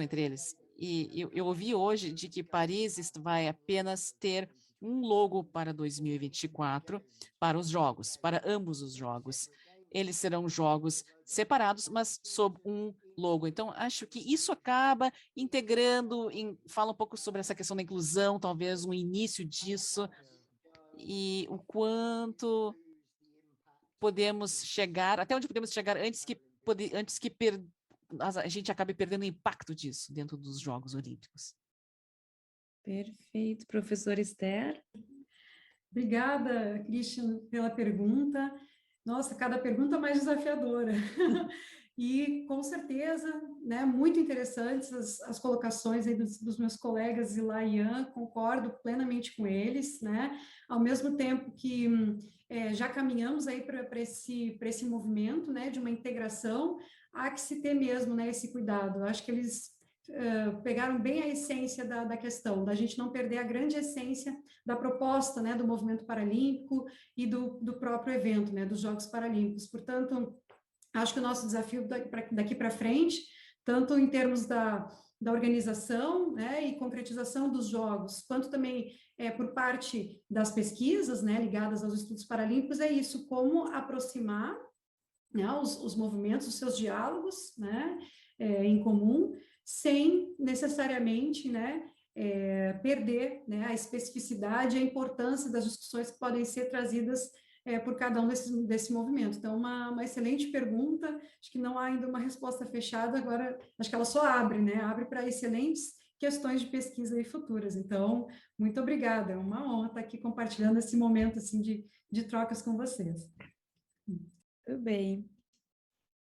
entre eles. E eu ouvi hoje de que Paris vai apenas ter um logo para 2024 para os jogos, para ambos os jogos. Eles serão jogos separados, mas sob um logo. Então, acho que isso acaba integrando, fala um pouco sobre essa questão da inclusão, talvez um início disso, e o quanto podemos chegar, até onde podemos chegar antes que a gente acabe perdendo o impacto disso dentro dos Jogos Olímpicos. Perfeito. Professora Esther? Obrigada, Christian, pela pergunta. Nossa, cada pergunta mais desafiadora. E, com certeza, né, muito interessantes as colocações aí dos meus colegas Zila e Ian, concordo plenamente com eles, né? Ao mesmo tempo que já caminhamos aí para esse movimento, né, de uma integração, há que se ter mesmo, né, esse cuidado. Eu acho que eles pegaram bem a essência da questão, da gente não perder a grande essência da proposta, né, do movimento paralímpico e do próprio evento, né, dos Jogos Paralímpicos. Portanto, acho que o nosso desafio daqui para frente, tanto em termos da organização, né, e concretização dos jogos, quanto também por parte das pesquisas, né, ligadas aos estudos paralímpicos, é isso, como aproximar, né, os movimentos, os seus diálogos, né, em comum, sem necessariamente, né, perder, né, a especificidade e a importância das discussões que podem ser trazidas por cada um desse movimento. Então, uma excelente pergunta, acho que não há ainda uma resposta fechada, agora acho que ela só abre, né, abre para excelentes questões de pesquisa e futuras. Então, muito obrigada, é uma honra estar aqui compartilhando esse momento, assim, de trocas com vocês. Tudo bem.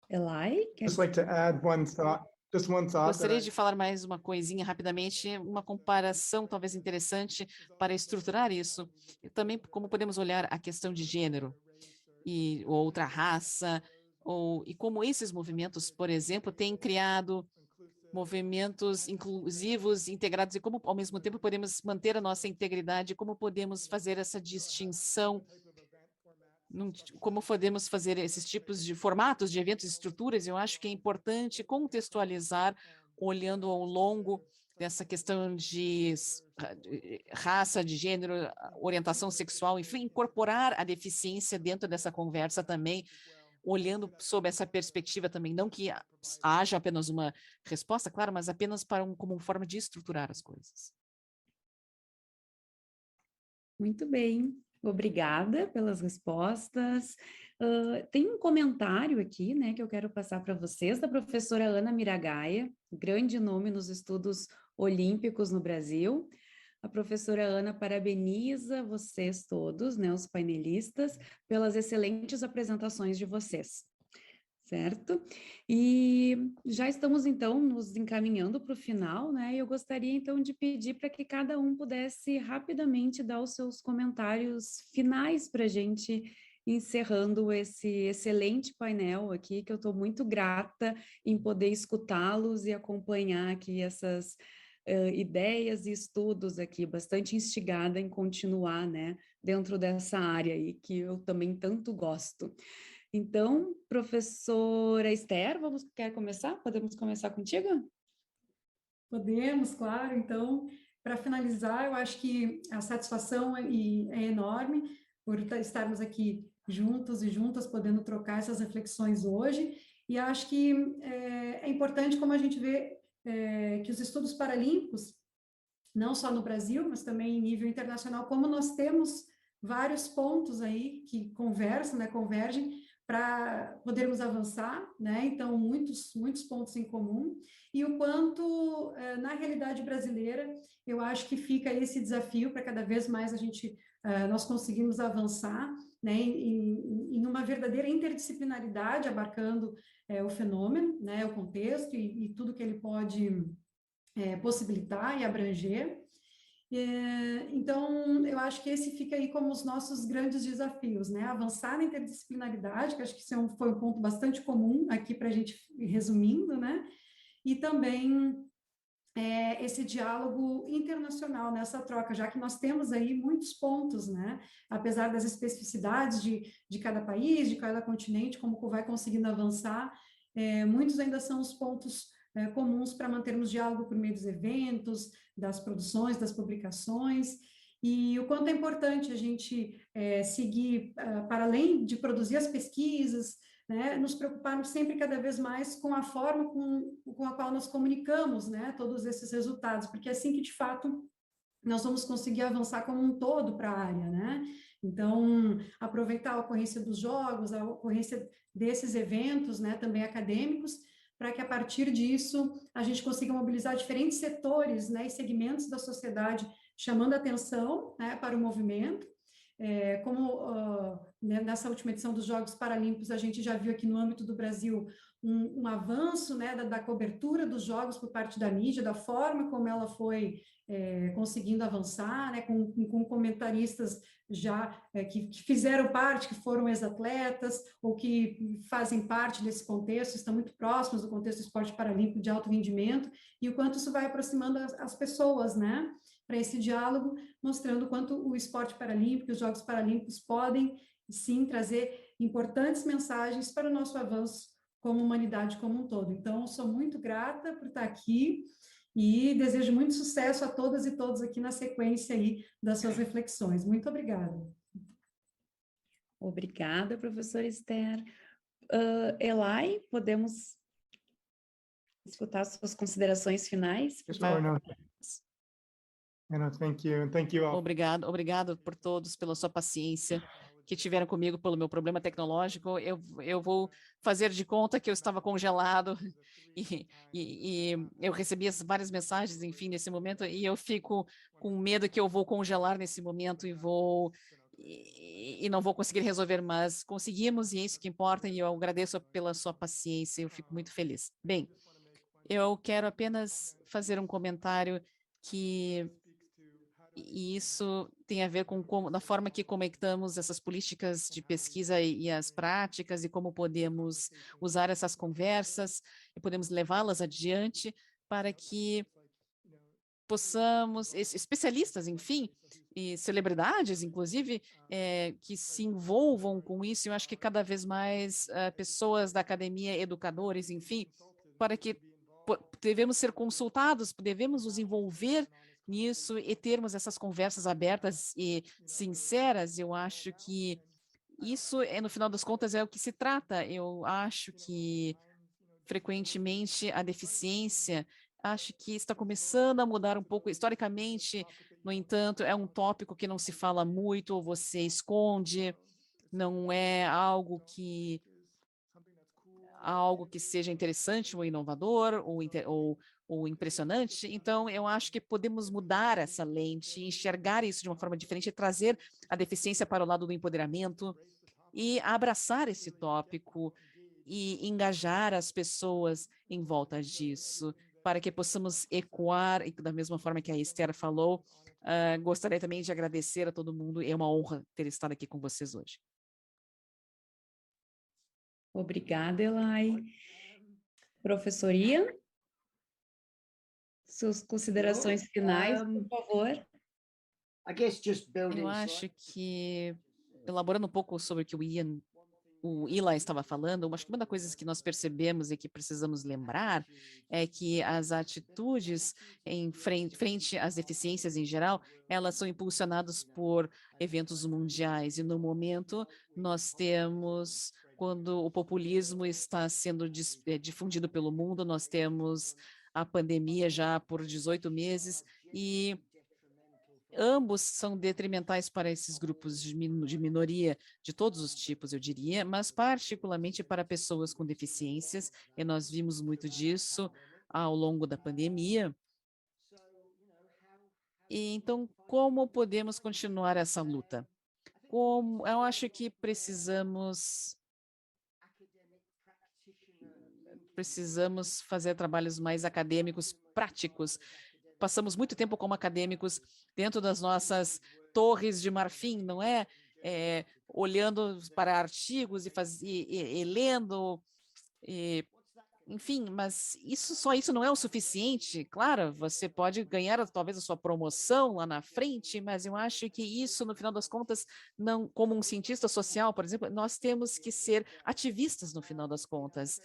Elai? Just like to add one thought. Gostaria de falar mais uma coisinha rapidamente, uma comparação talvez interessante para estruturar isso. E também como podemos olhar a questão de gênero e outra raça, e como esses movimentos, por exemplo, têm criado movimentos inclusivos, integrados, e como ao mesmo tempo podemos manter a nossa integridade, como podemos fazer essa distinção, como podemos fazer esses tipos de formatos de eventos e estruturas. Eu acho que é importante contextualizar, olhando ao longo dessa questão de raça, de gênero, orientação sexual, enfim, incorporar a deficiência dentro dessa conversa também, olhando sob essa perspectiva também, não que haja apenas uma resposta, claro, mas apenas como uma forma de estruturar as coisas. Muito bem. Obrigada pelas respostas. Tem um comentário aqui, né, que eu quero passar para vocês, da professora Ana Miragaia, grande nome nos estudos olímpicos no Brasil. A professora Ana parabeniza vocês todos, né, os painelistas, pelas excelentes apresentações de vocês. Certo? E já estamos, então, nos encaminhando para o final, né? Eu gostaria, então, de pedir para que cada um pudesse rapidamente dar os seus comentários finais para a gente encerrando esse excelente painel aqui, que eu estou muito grata em poder escutá-los e acompanhar aqui essas ideias e estudos aqui, bastante instigada em continuar, né, dentro dessa área aí que eu também tanto gosto. Então, professora Esther, quer começar? Podemos começar contigo? Podemos, claro. Então, para finalizar, eu acho que a satisfação é enorme por estarmos aqui juntos e juntas, podendo trocar essas reflexões hoje, e acho que é importante como a gente vê que os estudos paralímpicos, não só no Brasil, mas também em nível internacional, como nós temos vários pontos aí que conversam, né, convergem para podermos avançar, né? Então, muitos pontos em comum, e o quanto, na realidade brasileira, eu acho que fica esse desafio para cada vez mais nós conseguimos avançar, né, em uma verdadeira interdisciplinaridade, abarcando o fenômeno, né, o contexto e tudo que ele pode possibilitar e abranger. Então, eu acho que esse fica aí como os nossos grandes desafios, né? Avançar na interdisciplinaridade, que acho que isso foi um ponto bastante comum aqui para a gente, resumindo, né? E também esse diálogo internacional nessa troca, já que nós temos aí muitos pontos, né? Apesar das especificidades de cada país, de cada continente, como vai conseguindo avançar, muitos ainda são os pontos comuns para mantermos diálogo por meio dos eventos, das produções, das publicações, e o quanto é importante a gente seguir, para além de produzir as pesquisas, né, nos preocuparmos sempre cada vez mais com a forma com a qual nós comunicamos, né, todos esses resultados, porque é assim que, de fato, nós vamos conseguir avançar como um todo para a área, né? Então, aproveitar a ocorrência dos jogos, a ocorrência desses eventos, né, também acadêmicos, para que a partir disso a gente consiga mobilizar diferentes setores, né, e segmentos da sociedade, chamando atenção, né, para o movimento. Nessa última edição dos Jogos Paralímpicos, a gente já viu aqui no âmbito do Brasil um avanço, né, da cobertura dos Jogos por parte da mídia, da forma como ela foi conseguindo avançar, né, com comentaristas já que fizeram parte, que foram ex-atletas ou que fazem parte desse contexto, estão muito próximos do contexto do esporte paralímpico de alto rendimento, e o quanto isso vai aproximando as pessoas, né, para esse diálogo, mostrando o quanto o esporte paralímpico, os Jogos Paralímpicos podem, sim, trazer importantes mensagens para o nosso avanço como humanidade como um todo. Então, sou muito grata por estar aqui e desejo muito sucesso a todas e todos aqui na sequência aí das suas reflexões. Muito obrigada. Obrigada, professora Esther. Elai, podemos escutar suas considerações finais? Thank you all. Obrigado por todos, pela sua paciência, que tiveram comigo pelo meu problema tecnológico. Eu vou fazer de conta que eu estava congelado e eu recebi várias mensagens, enfim, nesse momento, e eu fico com medo que eu vou congelar nesse momento e não vou conseguir resolver, mas conseguimos e é isso que importa, e eu agradeço pela sua paciência, eu fico muito feliz. Bem, eu quero apenas fazer um comentário e isso tem a ver com da forma que conectamos essas políticas de pesquisa e as práticas e como podemos usar essas conversas e podemos levá-las adiante para que possamos, especialistas, enfim, e celebridades, inclusive, que se envolvam com isso. Eu acho que cada vez mais pessoas da academia, educadores, enfim, para que devemos ser consultados, devemos nos envolver nisso e termos essas conversas abertas e sinceras. Eu acho que isso, no final das contas, é o que se trata. Eu acho que, frequentemente, a deficiência, acho que está começando a mudar um pouco. Historicamente, no entanto, é um tópico que não se fala muito, ou você esconde, não é algo que seja interessante ou inovador ou impressionante. Então, eu acho que podemos mudar essa lente, enxergar isso de uma forma diferente e trazer a deficiência para o lado do empoderamento e abraçar esse tópico e engajar as pessoas em volta disso, para que possamos ecoar, e da mesma forma que a Esther falou, gostaria também de agradecer a todo mundo, é uma honra ter estado aqui com vocês hoje. Obrigada, Elai. Professor Ian, suas considerações finais, por favor. Eu acho que, elaborando um pouco sobre o que o Ian o Eli estava falando, acho que uma das coisas que nós percebemos e que precisamos lembrar é que as atitudes em frente às deficiências em geral, elas são impulsionadas por eventos mundiais, e no momento nós temos, quando o populismo está sendo difundido pelo mundo, nós temos a pandemia já por 18 meses, e ambos são detrimentais para esses grupos de minoria, de todos os tipos, eu diria, mas particularmente para pessoas com deficiências, e nós vimos muito disso ao longo da pandemia. E então, como podemos continuar essa luta? Eu acho que precisamos fazer trabalhos mais acadêmicos, práticos. Passamos muito tempo como acadêmicos dentro das nossas torres de marfim, não é? Olhando para artigos e lendo, enfim, mas só isso não é o suficiente. Claro, você pode ganhar talvez a sua promoção lá na frente, mas eu acho que isso, no final das contas, não, como um cientista social, por exemplo, nós temos que ser ativistas no final das contas.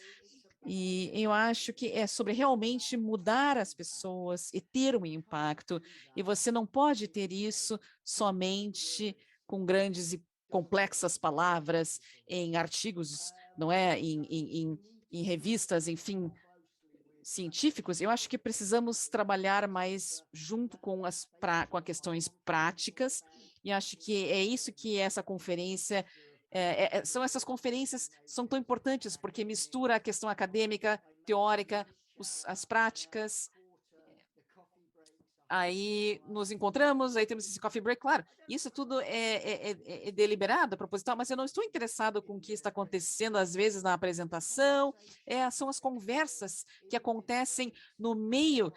E eu acho que é sobre realmente mudar as pessoas e ter um impacto. E você não pode ter isso somente com grandes e complexas palavras em artigos, não é? Em revistas, enfim, científicos. Eu acho que precisamos trabalhar mais junto com as questões práticas. E acho que é isso que essa conferência são essas conferências são tão importantes, porque mistura a questão acadêmica, teórica, as práticas. Aí nos encontramos, aí temos esse coffee break, claro, isso tudo é deliberado, proposital, mas eu não estou interessado com o que está acontecendo, às vezes, na apresentação, são as conversas que acontecem no meio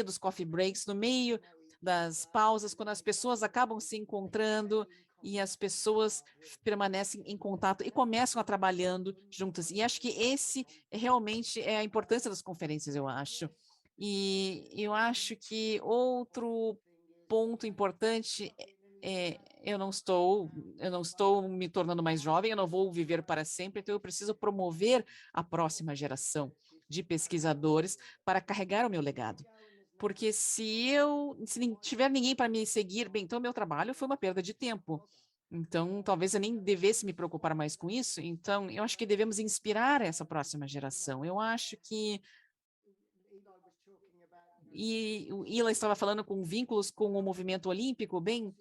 dos coffee breaks, no meio das pausas, quando as pessoas acabam se encontrando, e as pessoas permanecem em contato e começam a trabalhando juntas. E acho que esse realmente é a importância das conferências, eu acho. E eu acho que outro ponto importante eu não estou me tornando mais jovem, eu não vou viver para sempre, então eu preciso promover a próxima geração de pesquisadores para carregar o meu legado. Porque se não tiver ninguém para me seguir, bem, então meu trabalho foi uma perda de tempo. Então, talvez eu nem devesse me preocupar mais com isso. Então, eu acho que devemos inspirar essa próxima geração. Eu acho que o Ila estava falando com vínculos com o movimento olímpico, bem,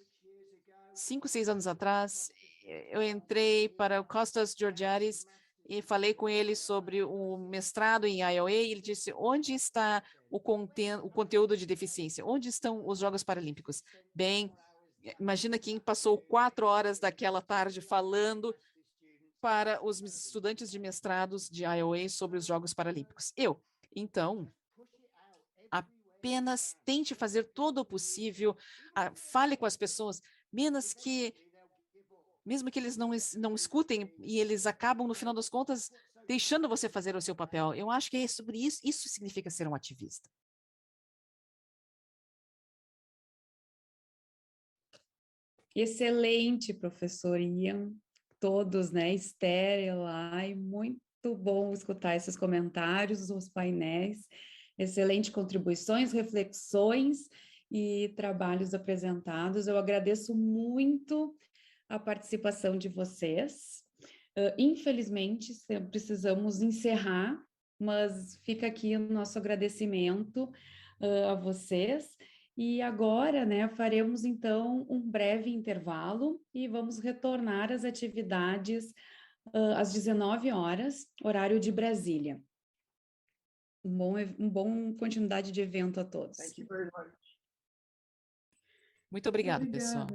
5, 6 anos atrás, eu entrei para o Kostas Georgiadis e falei com ele sobre o mestrado em IOA, e ele disse, onde está o conteúdo de deficiência? Onde estão os Jogos Paralímpicos? Bem, imagina quem passou 4 horas daquela tarde falando para os estudantes de mestrados de IOA sobre os Jogos Paralímpicos. Então, apenas tente fazer todo o possível, fale com as pessoas, mesmo que eles não escutem, e eles acabam, no final das contas, deixando você fazer o seu papel. Eu acho que é sobre isso, isso significa ser um ativista. Excelente, professor Ian, todos, né, Esther, Elai, muito bom escutar esses comentários, os painéis, excelente contribuições, reflexões e trabalhos apresentados. Eu agradeço muito a participação de vocês. Infelizmente, precisamos encerrar, mas fica aqui o nosso agradecimento a vocês. E agora, né, faremos então um breve intervalo e vamos retornar às atividades às 19 horas, horário de Brasília. Um bom continuidade de evento a todos. Thank you very much. Muito obrigado, pessoal.